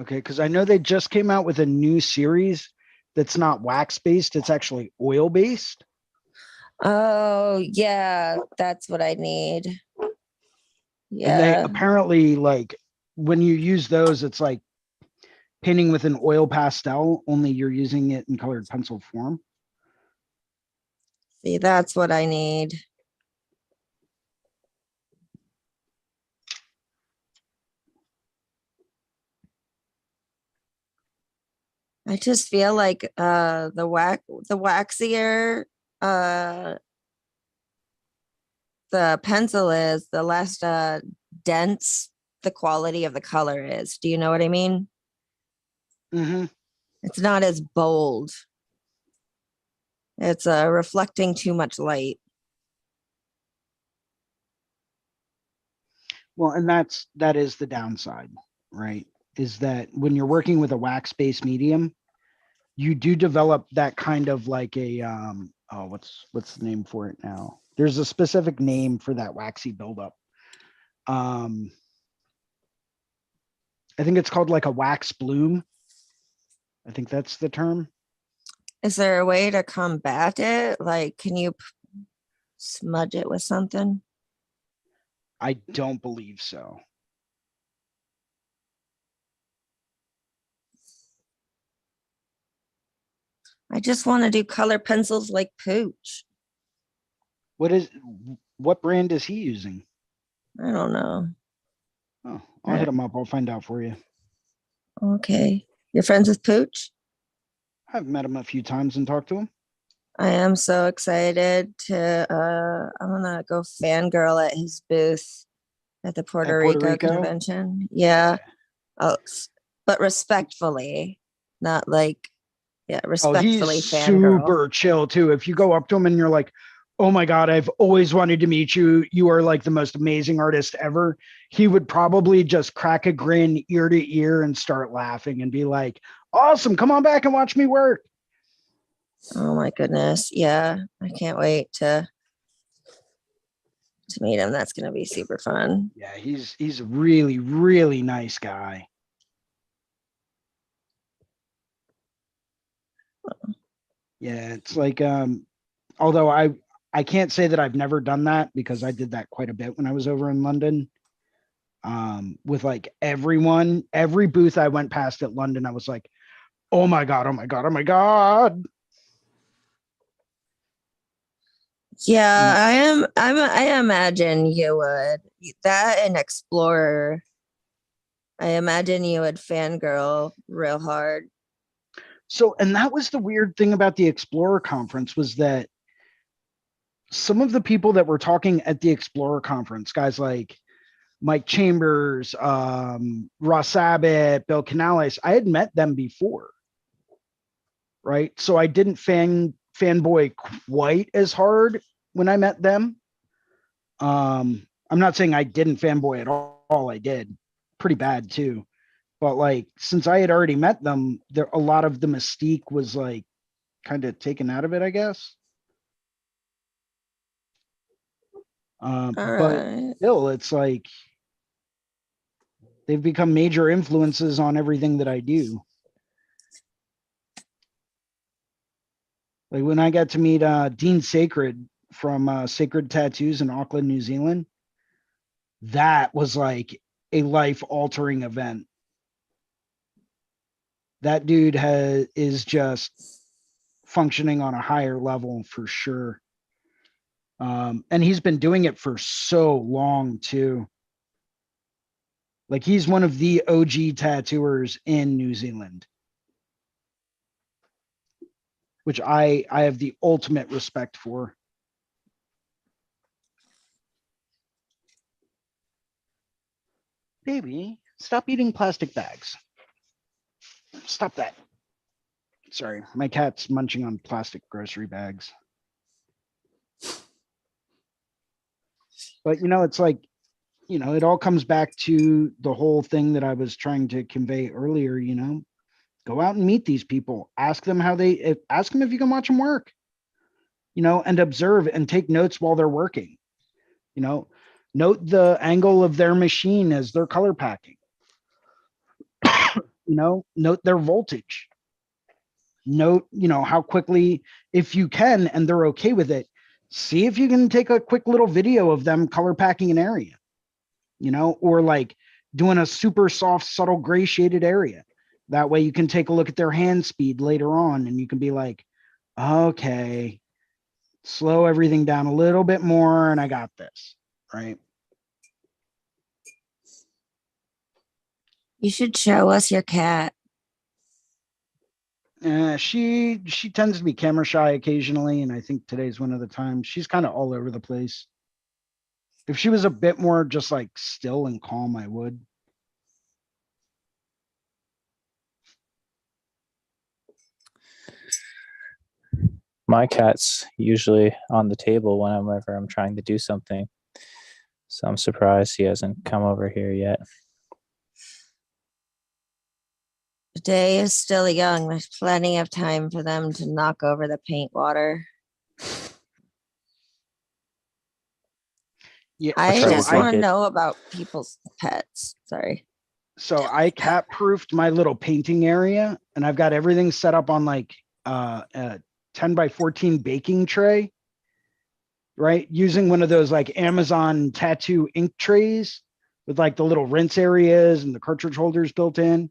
Okay, because I know they just came out with a new series that's not wax based, it's actually oil based. Oh, yeah, that's what I need. And they Yeah. apparently, like, when you use those, it's like painting with an oil pastel, only you're using it in colored pencil form. See, that's what I need. I just feel like the waxier uh the pencil is, the less dense the quality of the color is. Do you know what I mean? Mm-hmm. It's not as bold. It's reflecting too much light. Well, and that is the downside, right? Is that when you're working with a wax-based medium, you do develop that kind of like a oh, what's the name for it now? There's a specific name for that waxy buildup. I think it's called like a wax bloom. I think that's the term. Is there a way to combat it? Like, can you smudge it with something? I don't believe so. I just want to do color pencils like Pooch. What brand is he using? I don't know. Oh, I'll hit him up. I'll find out for you. Okay. You're friends with Pooch? I've met him a few times and talked to him. I am so excited to I'm gonna go fangirl at his booth at the Puerto Rico convention. Yeah. Oh, but respectfully, not like, yeah, respectfully he's fangirl. super chill too. If you go up to him and you're like, oh my God, I've always wanted to meet you. You are like the most amazing artist ever. He would probably just crack a grin ear to ear and start laughing and be like, awesome, come on back and watch me work. Oh my goodness. Yeah. I can't wait to meet him. That's gonna be super fun. Yeah, he's a really, really nice guy. Yeah, it's like although I can't say that I've never done that because I did that quite a bit when I was over in London. With like everyone, every booth I went past at London, I was like, oh my God, oh my God, oh my God. Yeah, I imagine you would. That and Explorer. I imagine you would fangirl real hard. So, and that was the weird thing about the Explorer conference was that some of the people that were talking at the Explorer conference, guys like Mike Chambers, Ross Abbott, Bill Canales, I had met them before. Right. So I didn't fanboy quite as hard when I met them. I'm not saying I didn't fanboy at all. I did pretty bad too. But like, since I had already met them, there a lot of the mystique was like kind of taken out of it, I guess. But right. still, it's like they've become major influences on everything that I do. Like when I got to meet Dean Sacred from Sacred Tattoos in Auckland, New Zealand, that was like a life-altering event. That dude is just functioning on a higher level for sure. And he's been doing it for so long too. Like he's one of the OG tattooers in New Zealand, which I have the ultimate respect for. Baby, stop eating plastic bags. Stop that. Sorry, my cat's munching on plastic grocery bags. But you know, it's like, you know, it all comes back to the whole thing that I was trying to convey earlier, you know, go out and meet these people, ask them ask them if you can watch them work, you know, and observe and take notes while they're working, you know, note the angle of their machine as they're color packing. note their voltage. Note, how quickly, if you can, and they're okay with it, see if you can take a quick little video of them color packing an area, or like doing a super soft, subtle gray shaded area. That way you can take a look at their hand speed later on and you can be like, okay, slow everything down a little bit more and I got this, right? You should show us your cat. She tends to be camera shy occasionally, and I think today's one of the times. She's kind of all over the place. If she was a bit more just like still and calm, I would. My cat's usually on the table whenever I'm trying to do something. So I'm surprised he hasn't come over here yet. The day is still young. There's plenty of time for them to knock over the paint water. Yeah, I try to just take want to it. know about people's pets. Sorry. So I cat proofed my little painting area, and I've got everything set up on like a 10 by 14 baking tray, right? Using one of those like Amazon tattoo ink trays with like the little rinse areas and the cartridge holders built in.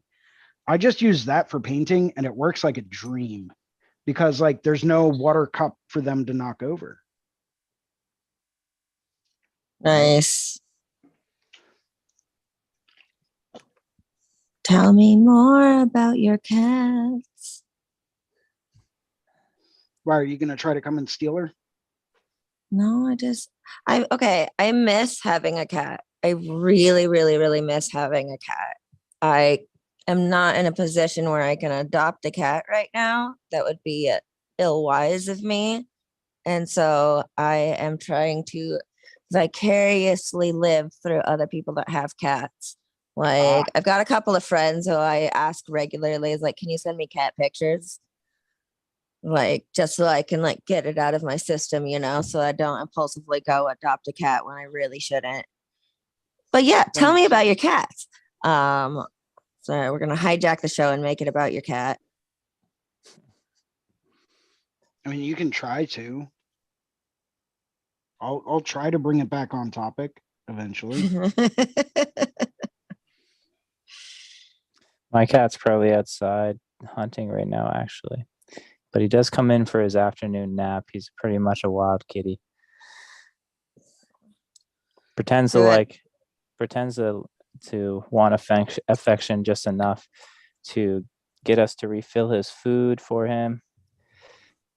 I just use that for painting and it works like a dream because like there's no water cup for them to knock over. Nice. Tell me more about your cats. Why are you going to try to come and steal her? No, I miss having a cat. I really, really, really miss having a cat. I am not in a position where I can adopt a cat right now. That would be ill-wise of me. And so I am trying to vicariously live through other people that have cats. Like I've got a couple of friends who I ask regularly, is like, can you send me cat pictures? Like just so I can like get it out of my system, so I don't impulsively go adopt a cat when I really shouldn't. But yeah, tell me about your cats. So we're gonna hijack the show and make it about your cat. I mean, you can try to. I'll try to bring it back on topic eventually. My cat's probably outside hunting right now, actually. But he does come in for his afternoon nap. He's pretty much a wild kitty. Pretends to want affection just enough to get us to refill his food for him.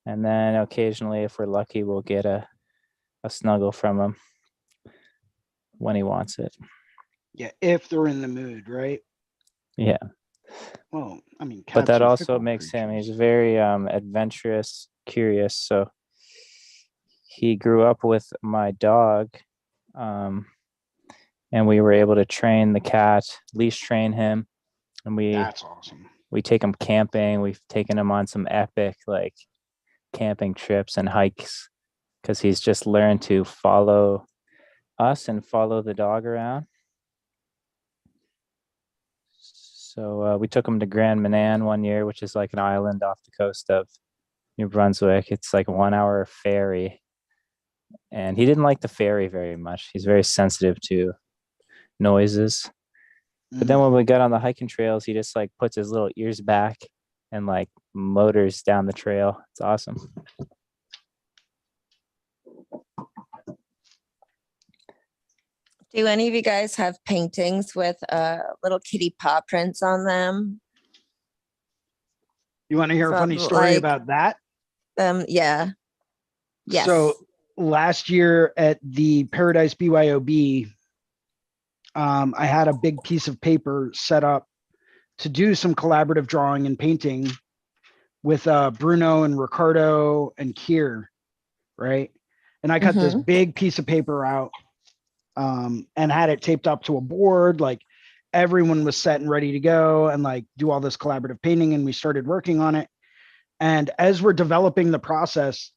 And then occasionally, if we're lucky, we'll get a snuggle from him when he wants it. Yeah, if they're in the mood, right? Yeah. Well, I mean, but that are also fickle makes him, creatures. he's very adventurous, curious. So he grew up with my dog, and we were able to train the cat, leash train him, and That's awesome. We take him camping. We've taken him on some epic like camping trips and hikes because he's just learned to follow us and follow the dog around. So we took him to Grand Manan one year, which is like an island off the coast of New Brunswick. It's like a 1 hour ferry. And he didn't like the ferry very much. He's very sensitive to noises. But then when we got on the hiking trails, he just like puts his little ears back and like motors down the trail. It's awesome. Do any of you guys have paintings with little kitty paw prints on them? You want to hear a funny story about that? Yeah. Yes. So last year at the Paradise BYOB, I had a big piece of paper set up to do some collaborative drawing and painting with Bruno and Ricardo and Kier, right? And I cut this big piece of paper out and had it taped up to a board. Like everyone was set and ready to go and like do all this collaborative painting. And we started working on it. And as we're developing the process,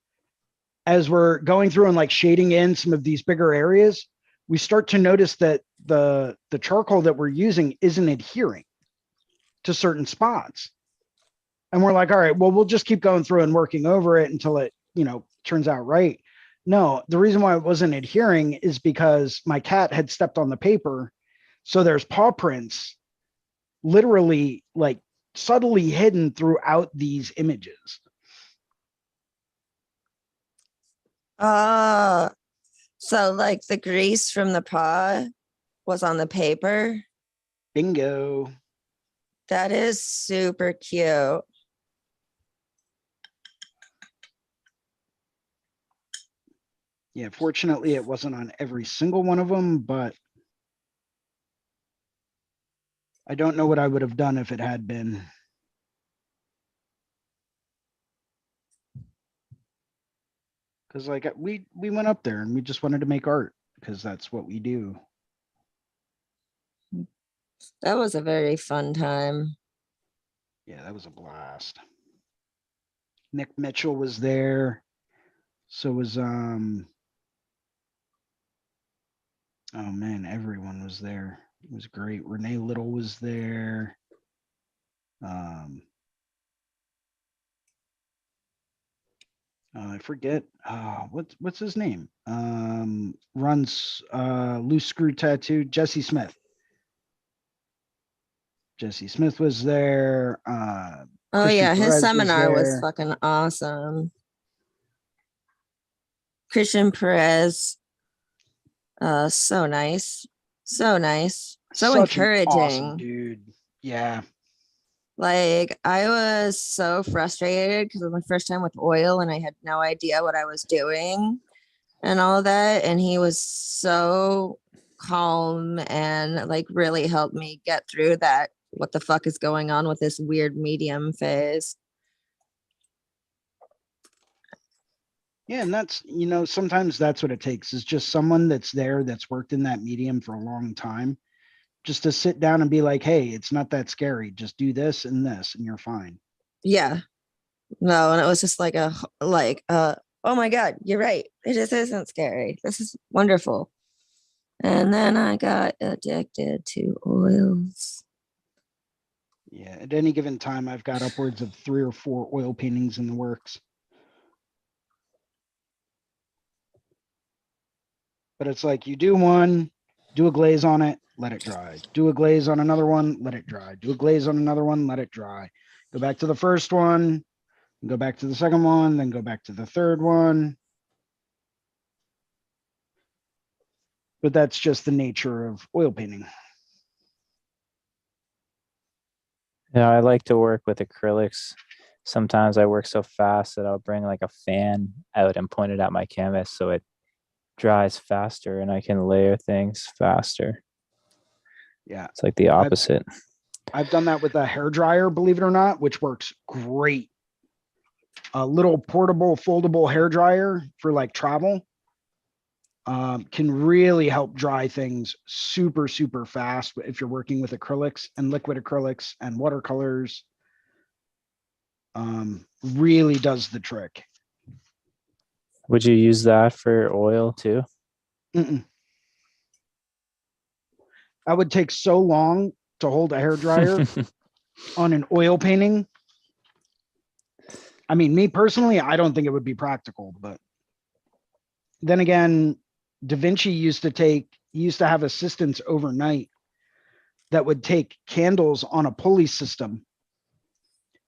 as we're going through and like shading in some of these bigger areas, we start to notice that the charcoal that we're using isn't adhering. to certain spots. And we're like, all right, well, we'll just keep going through and working over it until it, turns out right. No, the reason why it wasn't adhering is because my cat had stepped on the paper. So there's paw prints literally like subtly hidden throughout these images. So like the grease from the paw was on the paper. Bingo. That is super cute. Yeah, fortunately, it wasn't on every single one of them, but I don't know what I would have done if it had been. Because like we went up there and we just wanted to make art because that's what we do. That was a very fun time. Yeah, that was a blast. Nick Mitchell was there. So was oh man, everyone was there. It was great. Renee Little was there. I forget what's his name. Runs Loose Screw Tattoo. Jesse Smith. Jesse Smith was there. Oh Christian yeah, his Perez seminar was there. fucking awesome. Christian Perez. So nice. So nice. So Such an encouraging. awesome dude. Yeah. Like I was so frustrated because it was my first time with oil and I had no idea what I was doing and all of that. And he was so calm and like really helped me get through that. What the fuck is going on with this weird medium phase? Yeah, and that's, sometimes that's what it takes is just someone that's there that's worked in that medium for a long time, just to sit down and be like, hey, it's not that scary. Just do this and you're fine. Yeah. No, and it was just like oh my God, you're right. It just isn't scary. This is wonderful. And then I got addicted to oils. Yeah, at any given time, I've got upwards of 3 or 4 oil paintings in the works. But it's like you do one, do a glaze on it, let it dry. Do a glaze on another one, let it dry. Do a glaze on another one, let it dry. Go back to the first one, go back to the second one, then go back to the third one. But that's just the nature of oil painting. Yeah, I like to work with acrylics. Sometimes I work so fast that I'll bring like a fan out and point it at my canvas so it dries faster and I can layer things faster. Yeah. It's like the opposite. I've done that with a hair dryer, believe it or not, which works great. A little portable, foldable hair dryer for like travel can really help dry things super, super fast if you're working with acrylics and liquid acrylics and watercolors. Really does the trick. Would you use that for oil too? Mm-mm. I would take so long to hold a hair dryer on an oil painting. I mean, me personally, I don't think it would be practical, but then again, Da Vinci used to have assistants overnight that would take candles on a pulley system.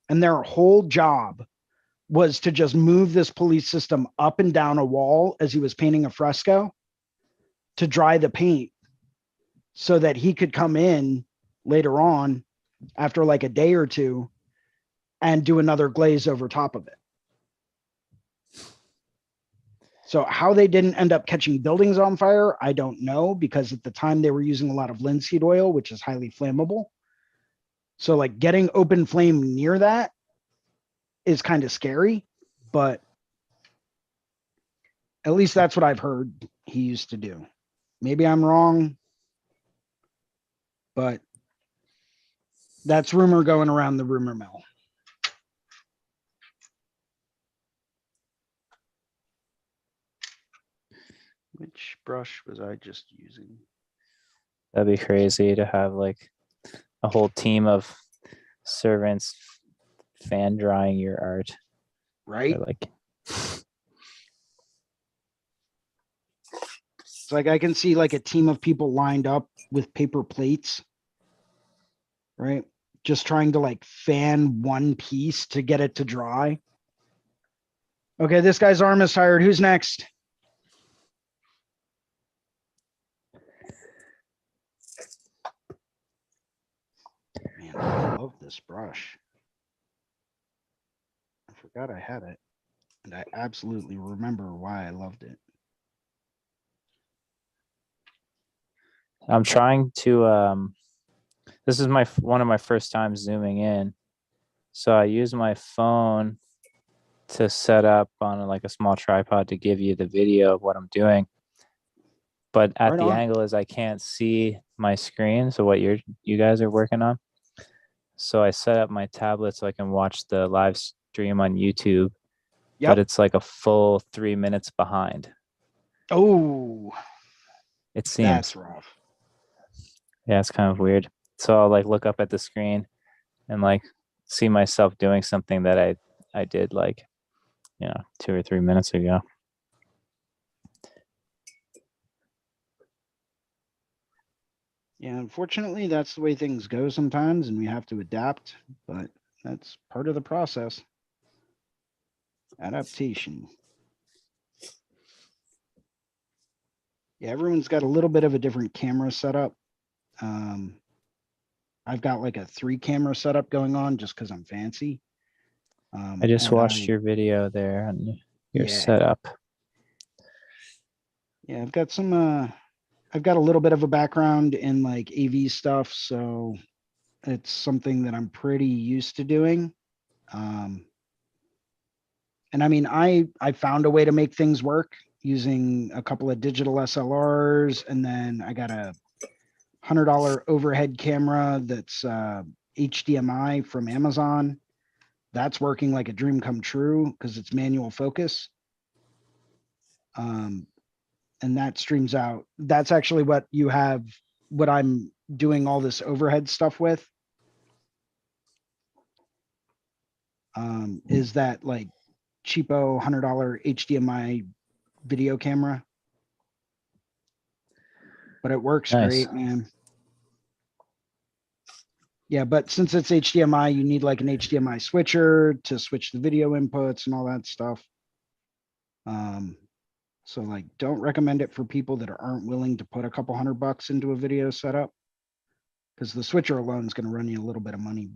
And their whole job was to just move this pulley system up and down a wall as he was painting a fresco to dry the paint so that he could come in later on after like a day or two and do another glaze over top of it. So how they didn't end up catching buildings on fire, I don't know, because at the time they were using a lot of linseed oil, which is highly flammable. So like getting open flame near that is kind of scary, but at least that's what I've heard he used to do. Maybe I'm wrong, but that's rumor going around the rumor mill. Which brush was I just using? That'd be crazy to have like a whole team of servants fan drying your art. right? Or like, It's like I can see like a team of people lined up with paper plates, right? Just trying to like fan one piece to get it to dry. Okay, this guy's arm is tired. Who's next? Man, I love this brush. I forgot I had it, and I absolutely remember why I loved it. I'm trying to, this is one of my first times zooming in. So I use my phone to set up on like a small tripod to give you the video of what I'm doing. But at Right the on. angle is I can't see my screen. So what you guys are working on. So I set up my tablet so I can watch the live stream on YouTube, but Yep. it's like a full 3 minutes behind. Oh, It seems. that's rough. Yeah, it's kind of weird. So I'll like look up at the screen and like see myself doing something that I did like, 2 or 3 minutes ago. Yeah, unfortunately, that's the way things go sometimes, and we have to adapt, but that's part of the process. Adaptation. Yeah, everyone's got a little bit of a different camera setup. I've got like a 3-camera setup going on just because I'm fancy. I just and watched your video there on your Yeah. setup. Yeah, I've got a little bit of a background in like AV stuff, so it's something that I'm pretty used to doing. And I mean, I found a way to make things work using a couple of digital SLRs, and then I got a $100 overhead camera that's HDMI from Amazon. That's working like a dream come true because it's manual focus. And that streams out. That's actually what I'm doing all this overhead stuff with. Is that like cheapo $100 HDMI video camera? But it works Nice. great, man. Yeah, but since it's HDMI, you need like an HDMI switcher to switch the video inputs and all that stuff. So like, don't recommend it for people that aren't willing to put a couple $100 into a video setup, because the switcher alone is going to run you a little bit of money.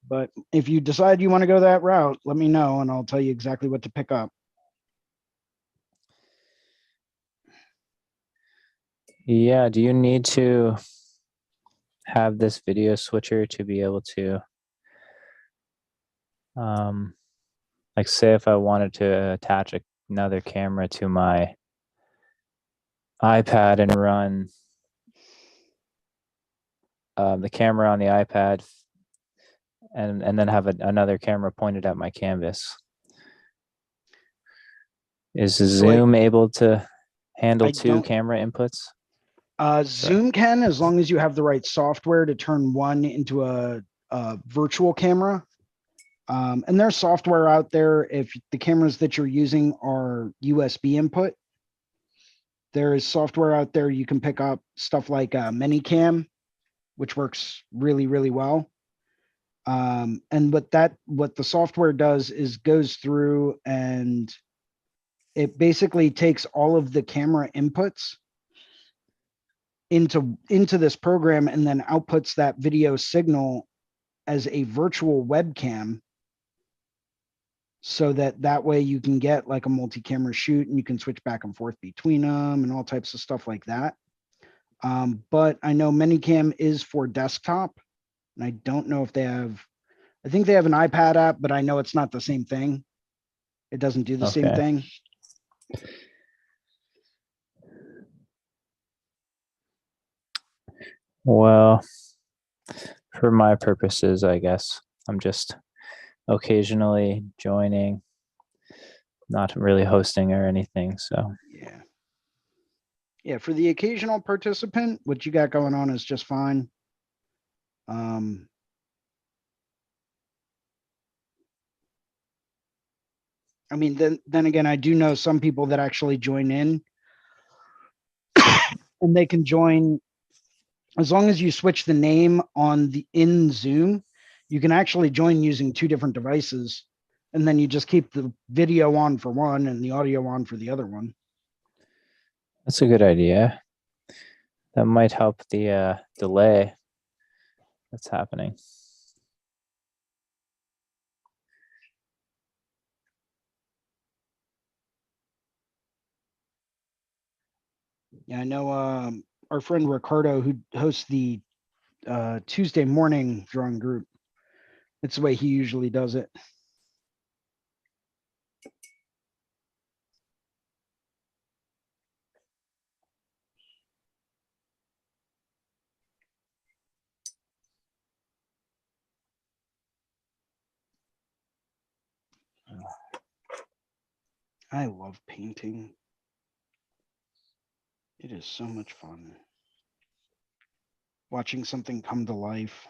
But if you decide you want to go that route, let me know and I'll tell you exactly what to pick up. Yeah, do you need to have this video switcher to be able to, like say if I wanted to attach another camera to my iPad and run the camera on the iPad and then have another camera pointed at my canvas? Is Zoom able to handle 2 camera inputs? Zoom can, as long as you have the right software to turn one into a virtual camera. And there's software out there. If the cameras that you're using are USB input, there is software out there you can pick up, stuff like Minicam, which works really, really well. And what the software does is goes through and it basically takes all of the camera inputs into this program and then outputs that video signal as a virtual webcam, so that way you can get like a multi-camera shoot and you can switch back and forth between them and all types of stuff like that. But I know Minicam is for desktop, and I don't know if I think they have an iPad app, but I know it's not the same thing. It doesn't do the same thing. Well, for my purposes, I guess I'm just occasionally joining, not really hosting or anything. So Yeah, for the occasional participant, what you got going on is just fine. I mean, then again, I do know some people that actually join in and they can join as long as you switch the name on the in Zoom, you can actually join using 2 different devices. And then you just keep the video on for one and the audio on for the other one. That's a good idea. That might help the delay that's happening. Yeah, I know our friend Ricardo, who hosts the Tuesday morning drawing group. It's the way he usually does it. I love painting. It is so much fun. Watching something come to life.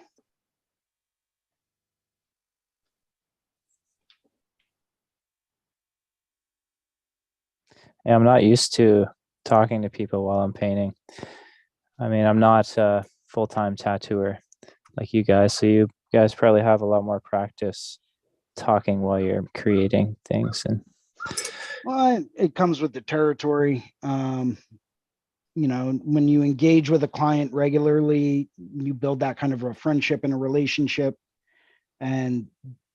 Yeah, I'm not used to talking to people while I'm painting. I mean, I'm not a full-time tattooer like you guys, so you guys probably have a lot more practice talking while you're creating things. And well, it comes with the territory. You know, when you engage with a client regularly, you build that kind of a friendship and a relationship. And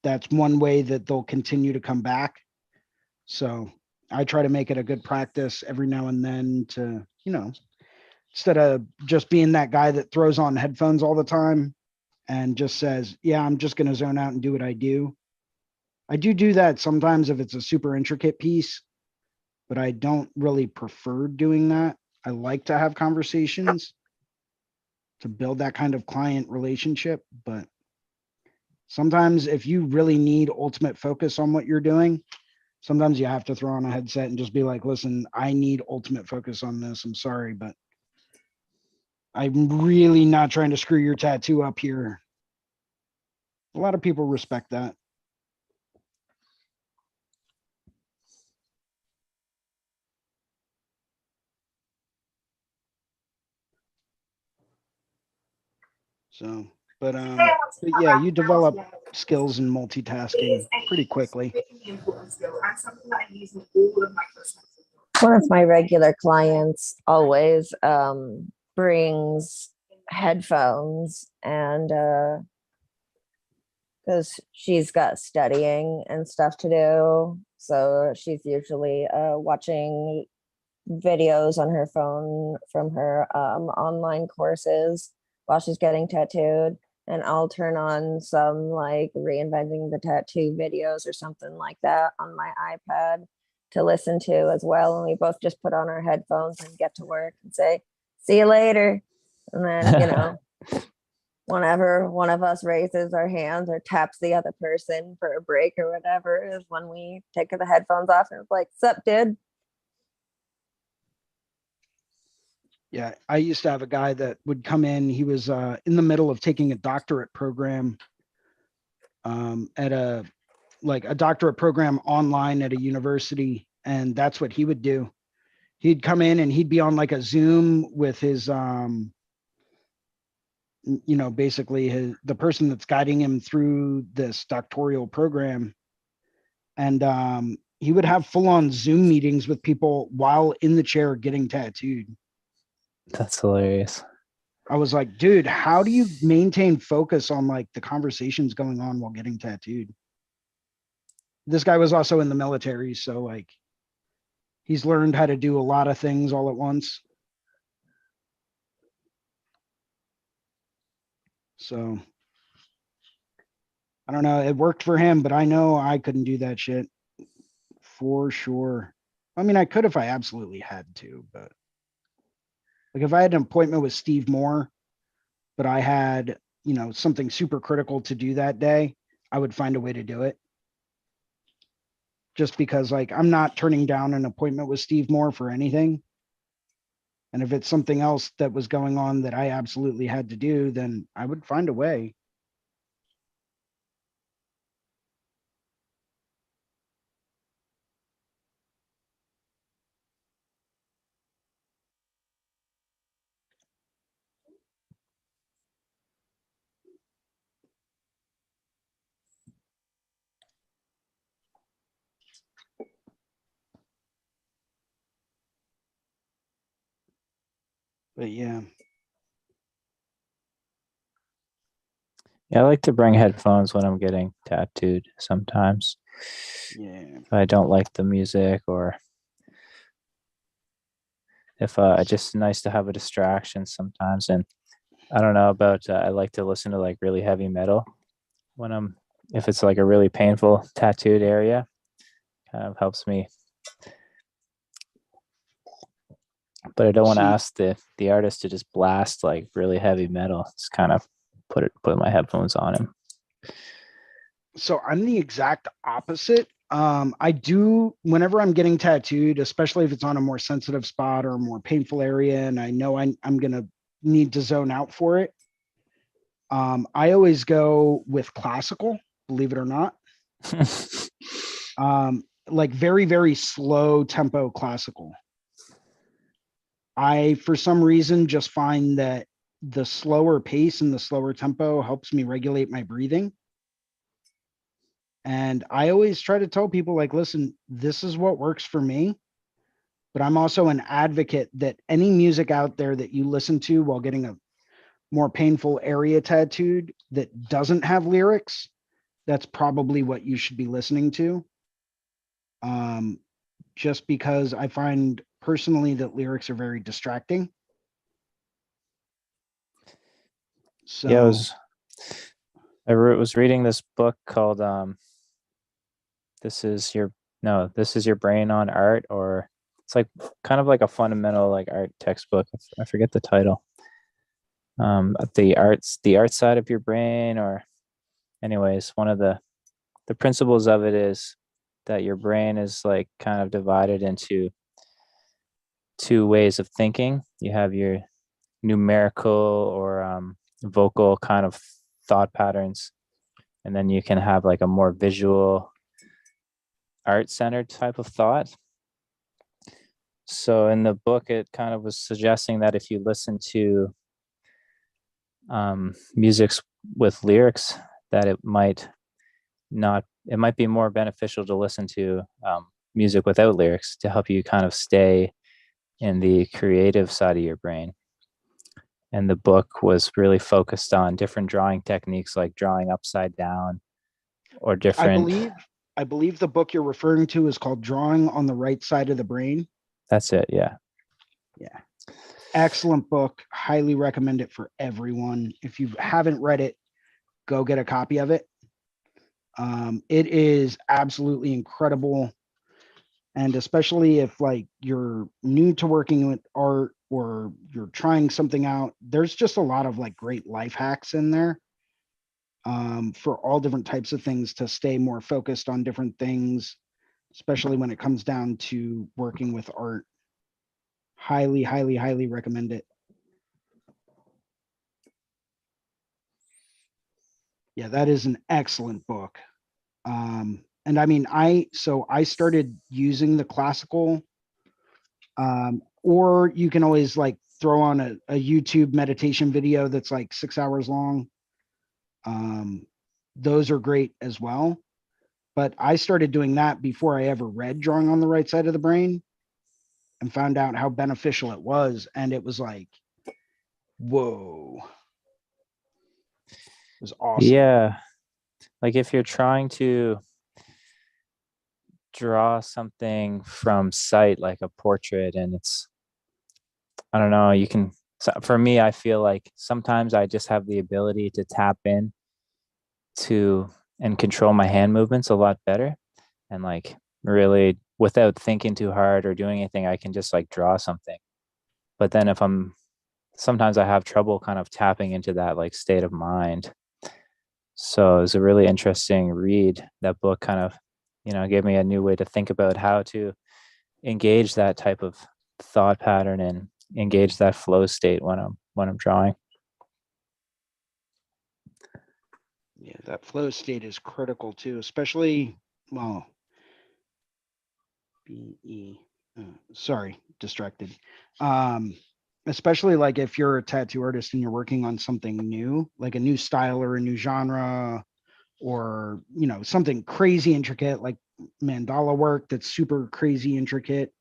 that's one way that they'll continue to come back. So I try to make it a good practice every now and then to, you know, instead of just being that guy that throws on headphones all the time and just says, yeah, I'm just going to zone out and do what I do. I do that sometimes if it's a super intricate piece, but I don't really prefer doing that. I like to have conversations to build that kind of client relationship. But sometimes if you really need ultimate focus on what you're doing, sometimes you have to throw on a headset and just be like, listen, I need ultimate focus on this. I'm sorry, but I'm really not trying to screw your tattoo up here. A lot of people respect that. So, but yeah, you develop skills in multitasking pretty quickly. One of my regular clients always brings headphones, and because she's got studying and stuff to do, so she's usually watching videos on her phone from her online courses while she's getting tattooed. And I'll turn on some like reinventing the tattoo videos or something like that on my iPad to listen to as well. And we both just put on our headphones and get to work and say, see you later. And then, you know, whenever one of us raises our hands or taps the other person for a break or whatever is when we take the headphones off and it's like, sup, dude? Yeah, I used to have a guy that would come in. He was in the middle of taking a doctorate program at a doctorate program online at a university, and that's what he would do. He'd come in and he'd be on like a Zoom with his you know, basically the person that's guiding him through this doctoral program, and he would have full-on Zoom meetings with people while in the chair getting tattooed. that's hilarious. I was like, dude, how do you maintain focus on like the conversations going on while getting tattooed? This guy was also in the military, so like he's learned how to do a lot of things all at once. So I don't know, it worked for him, but I know I couldn't do that shit for sure. I mean, I could if I absolutely had to, but like if I had an appointment with Steve Moore, but I had, you know, something super critical to do that day, I would find a way to do it. Just because like I'm not turning down an appointment with Steve Moore for anything. And if it's something else that was going on that I absolutely had to do, then I would find a way. But yeah. Yeah, I like to bring headphones when I'm getting tattooed sometimes. Yeah. If I don't like the music, or if it's just nice to have a distraction sometimes. And I don't know about, I like to listen to like really heavy metal when if it's like a really painful tattooed area, kind of helps me. But I don't want to ask the artist to just blast like really heavy metal. It's kind of put my headphones on him. So I'm the exact opposite. I do, whenever I'm getting tattooed, especially if it's on a more sensitive spot or a more painful area, and I know I'm going to need to zone out for it. I always go with classical, believe it or not. Like very, very slow tempo classical. I, for some reason, just find that the slower pace and the slower tempo helps me regulate my breathing. And I always try to tell people, like, listen, this is what works for me. But I'm also an advocate that any music out there that you listen to while getting a more painful area tattooed that doesn't have lyrics, that's probably what you should be listening to. Just because I find personally that lyrics are very distracting. So yeah, I was reading this book called this is your brain on art, or it's like kind of like a fundamental like art textbook. I forget the title. The art side of your brain, or anyways, one of the principles of it is that your brain is like kind of divided into two ways of thinking. You have your numerical or vocal kind of thought patterns, and then you can have like a more visual, art-centered type of thought. So in the book, it kind of was suggesting that if you listen to music with lyrics, that it might be more beneficial to listen to music without lyrics to help you kind of stay in the creative side of your brain. And the book was really focused on different drawing techniques, like drawing upside down or different. I believe the book you're referring to is called Drawing on the Right Side of the Brain. That's it. Yeah. Yeah. Excellent book. Highly recommend it for everyone. If you haven't read it, go get a copy of it. It is absolutely incredible. And especially if like you're new to working with art or you're trying something out, there's just a lot of like great life hacks in there for all different types of things to stay more focused on different things, especially when it comes down to working with art. Highly, highly, highly recommend it. Yeah, that is an excellent book. And I mean, I started using the classical, or you can always like throw on a YouTube meditation video that's like 6 hours long. Those are great as well. But I started doing that before I ever read Drawing on the Right Side of the Brain, and found out how beneficial it was. And it was like, whoa. It was awesome. Yeah. Like if you're trying to draw something from sight, like a portrait, and I don't know, for me, I feel like sometimes I just have the ability to tap in to and control my hand movements a lot better. And like really without thinking too hard or doing anything, I can just like draw something. But then sometimes I have trouble kind of tapping into that like state of mind. So it was a really interesting read. That book kind of, gave me a new way to think about how to engage that type of thought pattern engage that flow state when I'm drawing. Yeah, that flow state is critical too, especially, well, sorry, distracted. Especially like if you're a tattoo artist and you're working on something new, like a new style or a new genre, or, something crazy intricate, like mandala work that's super crazy intricate.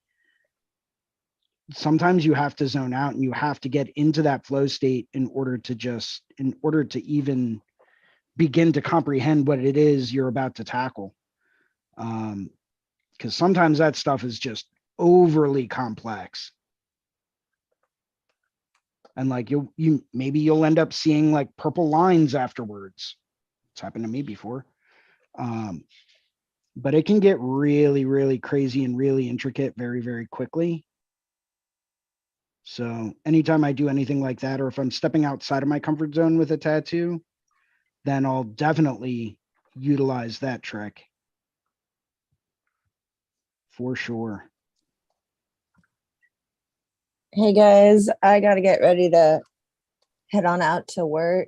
Sometimes you have to zone out and you have to get into that flow state in order to even begin to comprehend what it is you're about to tackle. Because sometimes that stuff is just overly complex. And like maybe you'll end up seeing like purple lines afterwards. It's happened to me before. But it can get really, really crazy and really intricate very, very quickly. So anytime I do anything like that, or if I'm stepping outside of my comfort zone with a tattoo, then I'll definitely utilize that trick. For sure. Hey guys, I gotta get ready to head on out to work.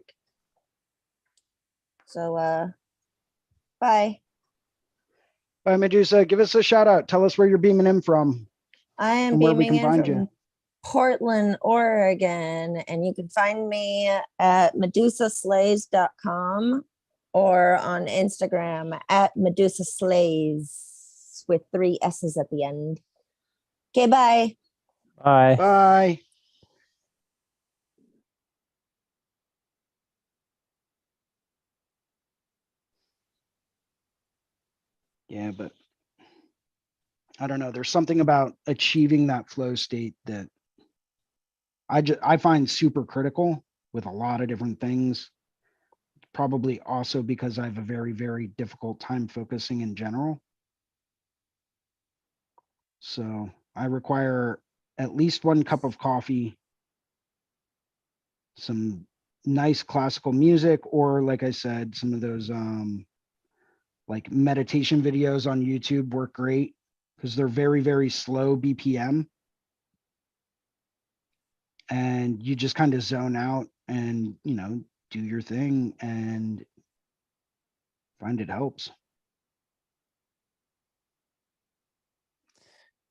So bye. Bye, Medusa. Give us a shout out. Tell us where you're beaming in from. I am And where we beaming can in find from you. Portland, Oregon, and you can find me at medusaslays.com or on Instagram at medusaslays with 3 S's at the end. Okay, bye. Bye. Bye. Yeah, but I don't know. There's something about achieving that flow state that I find super critical with a lot of different things. Probably also because I have a very, very difficult time focusing in general. So I require at least 1 cup of coffee, some nice classical music, or like I said, some of those like meditation videos on YouTube work great because they're very, very slow BPM. And you just kind of zone out and, do your thing, and find it helps.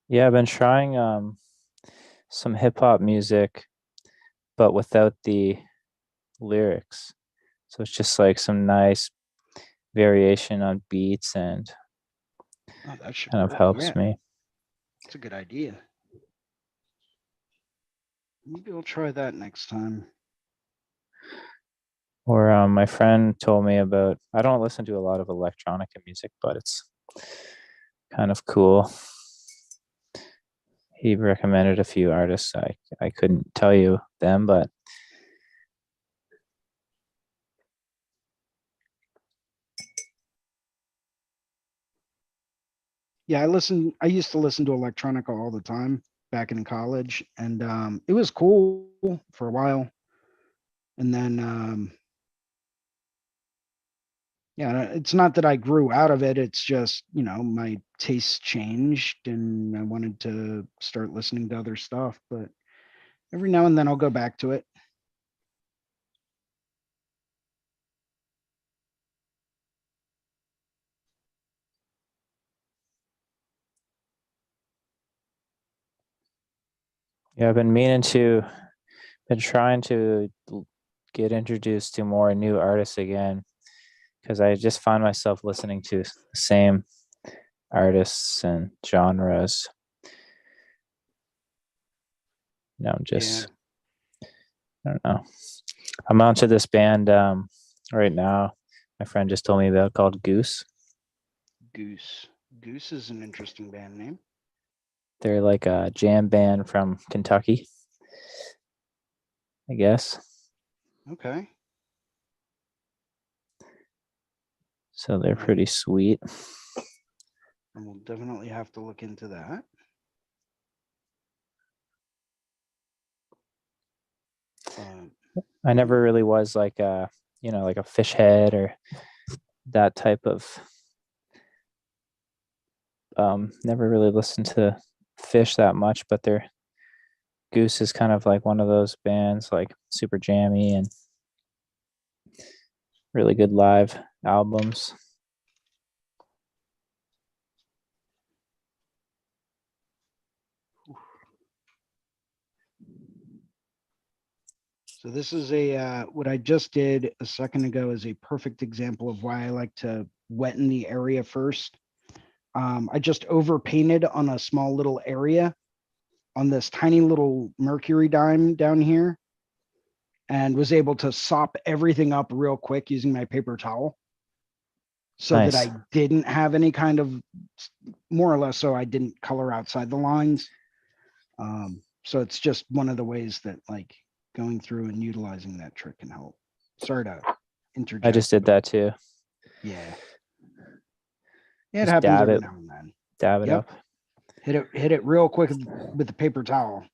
Yeah, I've been trying some hip hop music, but without the lyrics. So it's just like some nice variation on beats, and Oh, that should kind of work. helps Yeah, me. it's a good idea. Maybe we'll try that next time. Or my friend told me about, I don't listen to a lot of electronica music, but it's kind of cool. He recommended a few artists. I couldn't tell you them, but Yeah, I used to listen to electronica all the time back in college, and it was cool for a while. And then yeah, it's not that I grew out of it. It's just, my tastes changed and I wanted to start listening to other stuff, but every now and then I'll go back to it. yeah, I've been trying to get introduced to more new artists again, because I just find myself listening to the same artists and genres. I'm Yeah. just, I don't know. I'm onto this band right now. My friend just told me about, called Goose. Goose. Goose is an interesting band name. They're like a jam band from Kentucky, I guess. Okay. So they're pretty sweet. And we'll definitely have to look into that. I never really was like like a fish head or that type of never really listened to Fish that much, but they're Goose is kind of like one of those bands, like super jammy and really good live albums. So this is what I just did a second ago is a perfect example of why I like to wetten the area first. I just over painted on a small little area on this tiny little mercury dime down here and was able to sop everything up real quick using my paper towel so that Nice. I didn't have any kind of, more or less, so I didn't color outside the lines. So it's just one of the ways that like going through and utilizing that trick can help. Sorry to interject. I just did that too. Yeah. Yeah, it Just happens dab every it. now and then. Dab it Yep. up. Hit it real quick with the paper towel.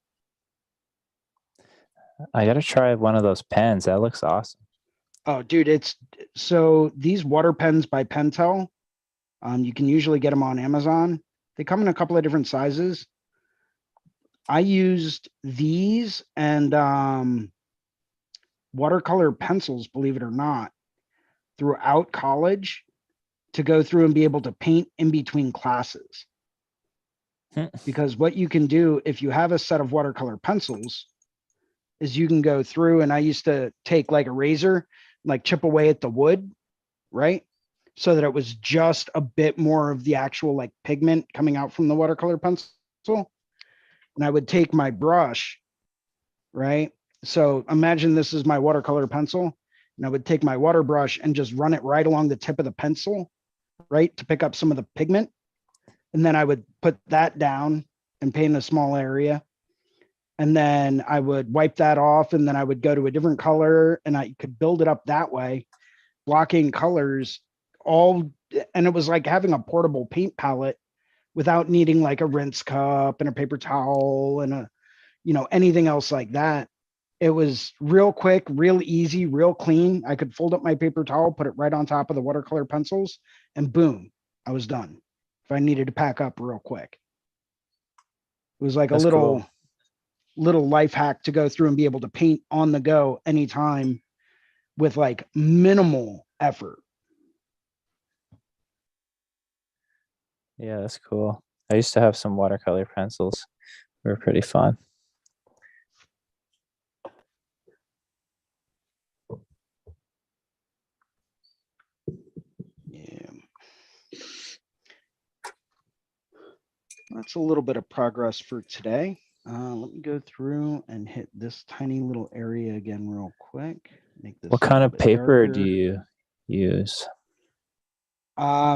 I gotta try one of those pens. That looks awesome. Oh, dude, so these water pens by Pentel, you can usually get them on Amazon. They come in a couple of different sizes. I used these and watercolor pencils, believe it or not, throughout college to go through and be able to paint in between classes. Because what you can do if you have a set of watercolor pencils is you can go through, and I used to take like a razor, like chip away at the wood, right? So that it was just a bit more of the actual like pigment coming out from the watercolor pencil. And I would take my brush, right? So imagine this is my watercolor pencil, and I would take my water brush and just run it right along the tip of the pencil, right? To pick up some of the pigment. And then I would put that down and paint a small area. And then I would wipe that off, and then I would go to a different color, and I could build it up that way, blocking colors all. And it was like having a portable paint palette without needing like a rinse cup and a paper towel and anything else like that. It was real quick, real easy, real clean. I could fold up my paper towel, put it right on top of the watercolor pencils, and boom, I was done. If I needed to pack up real quick. It was like That's a cool. little life hack to go through and be able to paint on the go anytime with like minimal effort. Yeah, that's cool. I used to have some watercolor pencils. They were pretty fun. Yeah. That's a little bit of progress for today. Let me go through and hit this tiny little area again real quick. Make this What a kind little of bit paper darker. do you use?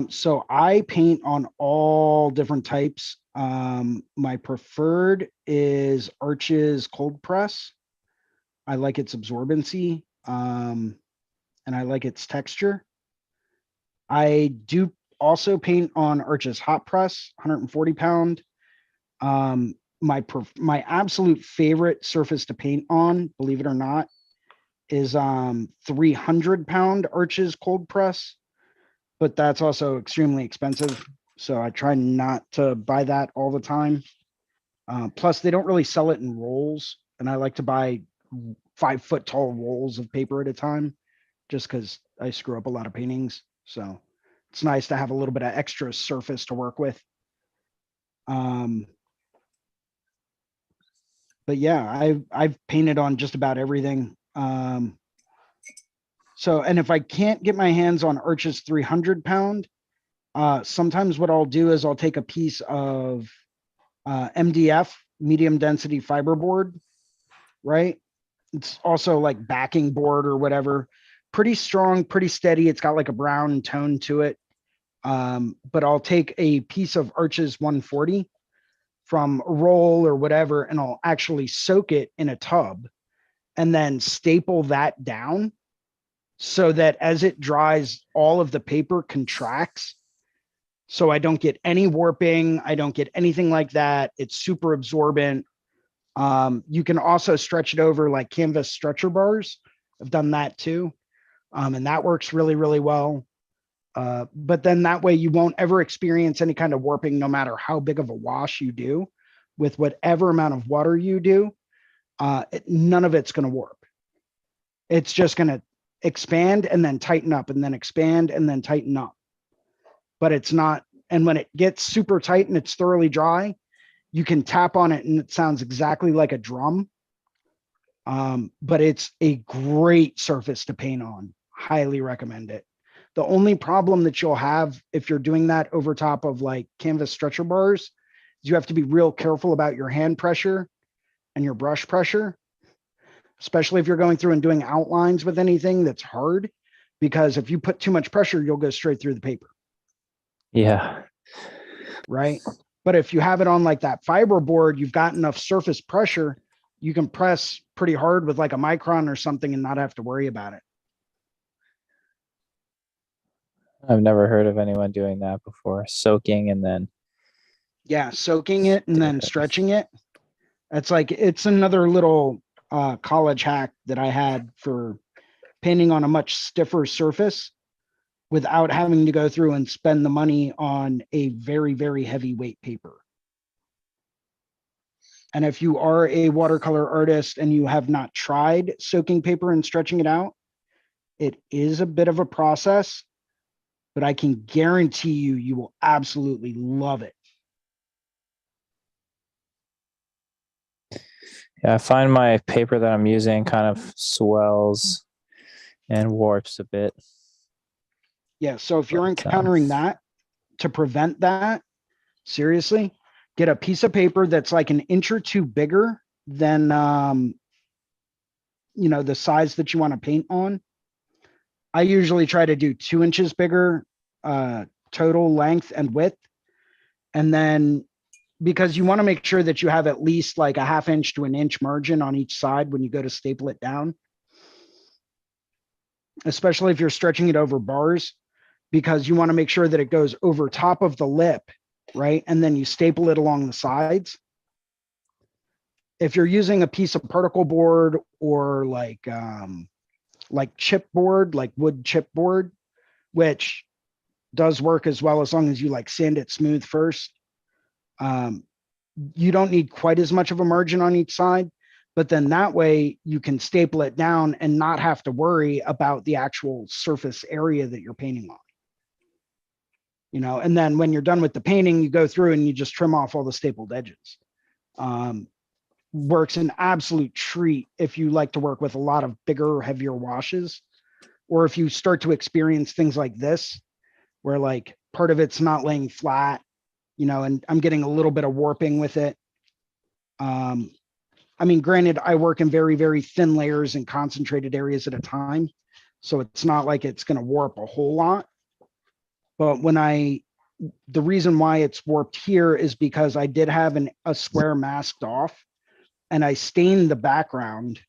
So I paint on all different types. My preferred is Arches cold press. I like its absorbency, and I like its texture. I do also paint on Arches hot press, 140 pound. My absolute favorite surface to paint on, believe it or not, is 300 pound Arches cold press, but that's also extremely expensive. So I try not to buy that all the time. Plus, they don't really sell it in rolls, and I like to buy 5-foot tall rolls of paper at a time, just because I screw up a lot of paintings. So it's nice to have a little bit of extra surface to work with. But yeah, I've painted on just about everything. So, and if I can't get my hands on Arches 300 pound, sometimes what I'll do is I'll take a piece of MDF, medium density fiberboard, right? It's also like backing board or whatever. Pretty strong, pretty steady. It's got like a brown tone to it. But I'll take a piece of Arches 140 from a roll or whatever, and I'll actually soak it in a tub and then staple that down so that as it dries, all of the paper contracts. So I don't get any warping. I don't get anything like that. It's super absorbent. You can also stretch it over like canvas stretcher bars. I've done that too. And that works really, really well. But then that way you won't ever experience any kind of warping, no matter how big of a wash you do with whatever amount of water you do. none of it's going to warp. It's just going to expand and then tighten up and then expand and then tighten up. But it's not, and when it gets super tight and it's thoroughly dry, you can tap on it and it sounds exactly like a drum. But it's a great surface to paint on. Highly recommend it. The only problem that you'll have if you're doing that over top of like canvas stretcher bars is you have to be real careful about your hand pressure and your brush pressure, especially if you're going through and doing outlines with anything that's hard, because if you put too much pressure, you'll go straight through the paper. Yeah. Right. But if you have it on like that fiber board, you've got enough surface pressure, you can press pretty hard with like a micron or something and not have to worry about it. I've never heard of anyone doing that before. Soaking and then. Yeah. Soaking it and then stretching it. It's another little college hack that I had for painting on a much stiffer surface without having to go through and spend the money on a very, very heavyweight paper. And if you are a watercolor artist and you have not tried soaking paper and stretching it out, it is a bit of a process, but I can guarantee you, you will absolutely love it. Yeah, I find my paper that I'm using kind of swells and warps a bit. Yeah, so if you're encountering that, to prevent that, seriously, get a piece of paper that's like an inch or two bigger than, the size that you want to paint on. I usually try to do 2 inches bigger total length and width. And then because you want to make sure that you have at least like a 1/2 inch to 1 inch margin on each side when you go to staple it down, especially if you're stretching it over bars, because you want to make sure that it goes over top of the lip, right? And then you staple it along the sides. If you're using a piece of particle board or like chipboard, like wood chipboard, which does work as well as long as you like sand it smooth first. You don't need quite as much of a margin on each side, but then that way you can staple it down and not have to worry about the actual surface area that you're painting on. And then when you're done with the painting, you go through and you just trim off all the stapled edges. Works an absolute treat if you like to work with a lot of bigger, heavier washes, or if you start to experience things like this, where like part of it's not laying flat, and I'm getting a little bit of warping with it. Granted, I work in very, very thin layers and concentrated areas at a time, so it's not like it's going to warp a whole lot. But the reason why it's warped here is because I did have a square masked off, and I stained the background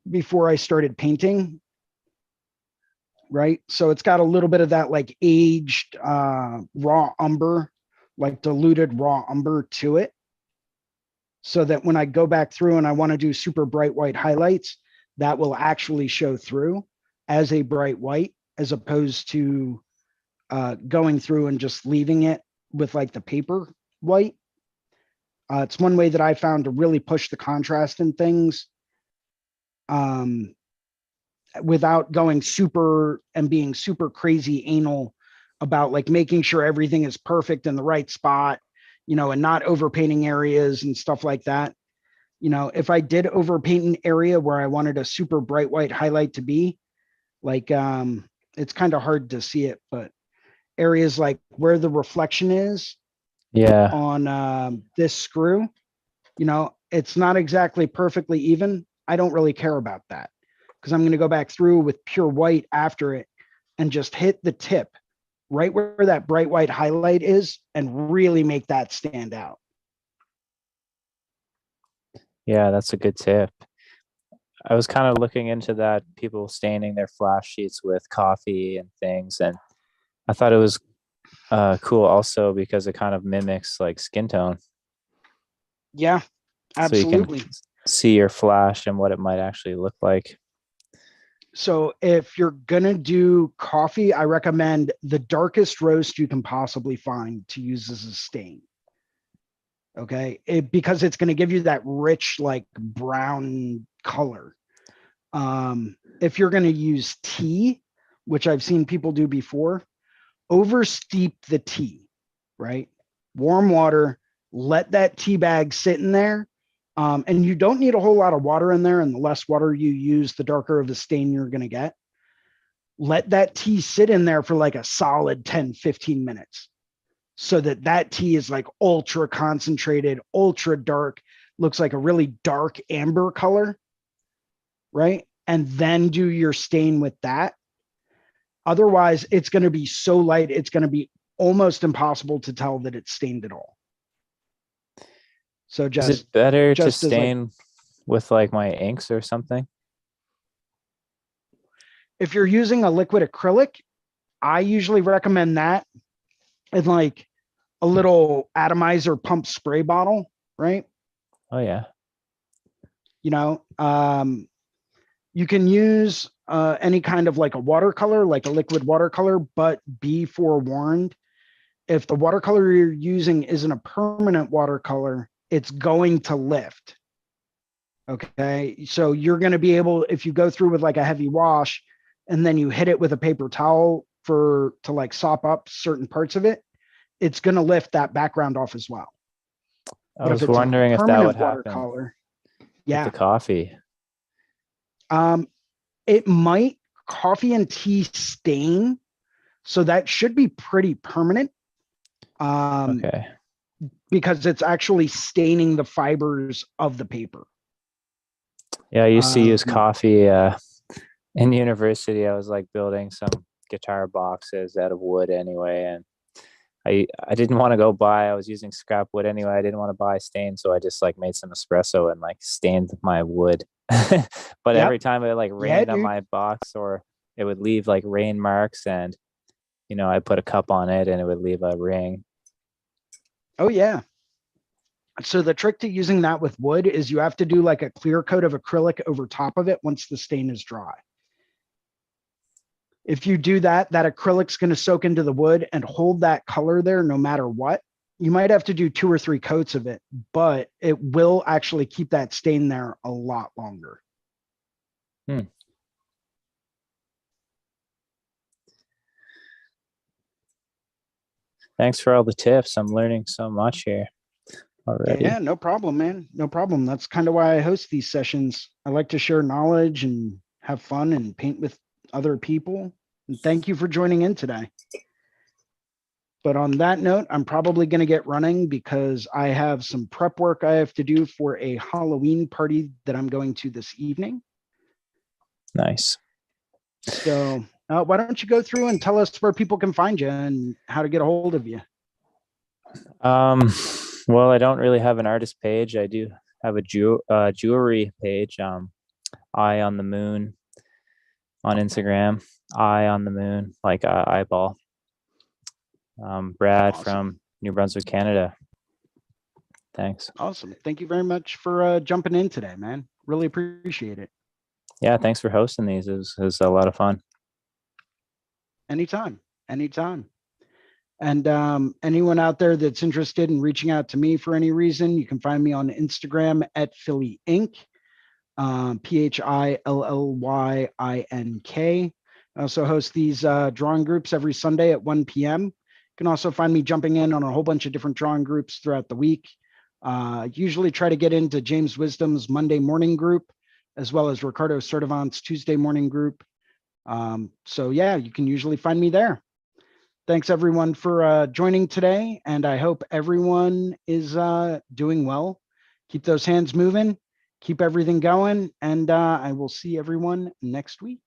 before I started painting. Right. So it's got a little bit of that like aged raw umber, like diluted raw umber to it. So that when I go back through and I want to do super bright white highlights, that will actually show through as a bright white, as opposed to going through and just leaving it with like the paper white. It's one way that I found to really push the contrast in things. Without going super and being super crazy anal about like making sure everything is perfect in the right spot, and not overpainting areas and stuff like that. If I did overpaint an area where I wanted a super bright white highlight to be, like, it's kind of hard to see it, but areas like where the reflection is on this screw, it's not exactly perfectly even. I don't really care about that, because I'm going to go back through with pure white after it and just hit the tip right where that bright white highlight is and really make that stand out. Yeah, that's a good tip. I was kind of looking into that, people staining their flash sheets with coffee and things, and I thought it was cool also because it kind of mimics like skin tone. Yeah, absolutely. So you can see your flash and what it might actually look like. So if you're going to do coffee, I recommend the darkest roast you can possibly find to use as a stain. Okay. Because it's going to give you that rich, like brown color. If you're going to use tea, which I've seen people do before, oversteep the tea, right? Warm water, let that tea bag sit in there. And you don't need a whole lot of water in there. And the less water you use, the darker of the stain you're going to get. Let that tea sit in there for like a solid 10, 15 minutes so that that tea is like ultra concentrated, ultra dark, looks like a really dark amber color, right? And then do your stain with that. Otherwise, it's going to be so light, it's going to be almost impossible to tell that it's stained at all. So Is it better to just as, like, stain with like my inks or something? if you're using a liquid acrylic, I usually recommend that in like a little atomizer pump spray bottle, right? Oh yeah. You know, you can use any kind of like a watercolor, like a liquid watercolor, but be forewarned. If the watercolor you're using isn't a permanent watercolor, it's going to lift. Okay. So you're going to be able, if you go through with like a heavy wash and then you hit it with a paper towel to like sop up certain parts of it, it's going to lift that background off as well. I was wondering if that would happen watercolor, with the coffee. It might. Coffee and tea stain, so that should be pretty permanent. Okay. Because it's actually staining the fibers of the paper. Yeah, I used to use coffee in university. I was like building some guitar boxes out of wood anyway, and I didn't want to go buy. I was using scrap wood anyway. I didn't want to buy stain, so I just like made some espresso and like stained my wood. But every time it like rained on my box, or it would leave like rain marks, and you know, I put a cup on it and it would leave a ring. Oh yeah. So the trick to using that with wood is you have to do like a clear coat of acrylic over top of it once the stain is dry. If you do that, that acrylic's going to soak into the wood and hold that color there no matter what. You might have to do 2 or 3 coats of it, but it will actually keep that stain there a lot longer. Thanks for all the tips. I'm learning so much here already. Yeah, no problem, man. No problem. That's kind of why I host these sessions. I like to share knowledge and have fun and paint with other people. And thank you for joining in today. But on that note, I'm probably going to get running because I have some prep work I have to do for a Halloween party that I'm going to this evening. Nice. So why don't you go through and tell us where people can find you and how to get a hold of you? Well, I don't really have an artist page. I do have a jewelry page. Eye on the Moon on Instagram. Eye on the Moon, like eyeball. Brad from New Brunswick, Canada. Thanks. Awesome. Thank you very much for jumping in today, man. Really appreciate it. Yeah, thanks for hosting these. It was a lot of fun. Anytime. And anyone out there that's interested in reaching out to me for any reason, you can find me on Instagram at Philly Ink, PhillYink. I also host these drawing groups every Sunday at 1 p.m. You can also find me jumping in on a whole bunch of different drawing groups throughout the week. Usually try to get into James Wisdom's Monday morning group, as well as Ricardo Sertivant's Tuesday morning group. So yeah, you can usually find me there. Thanks everyone for joining today, and I hope everyone is doing well. Keep those hands moving, keep everything going, and I will see everyone next week.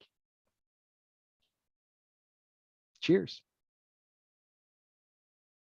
Cheers.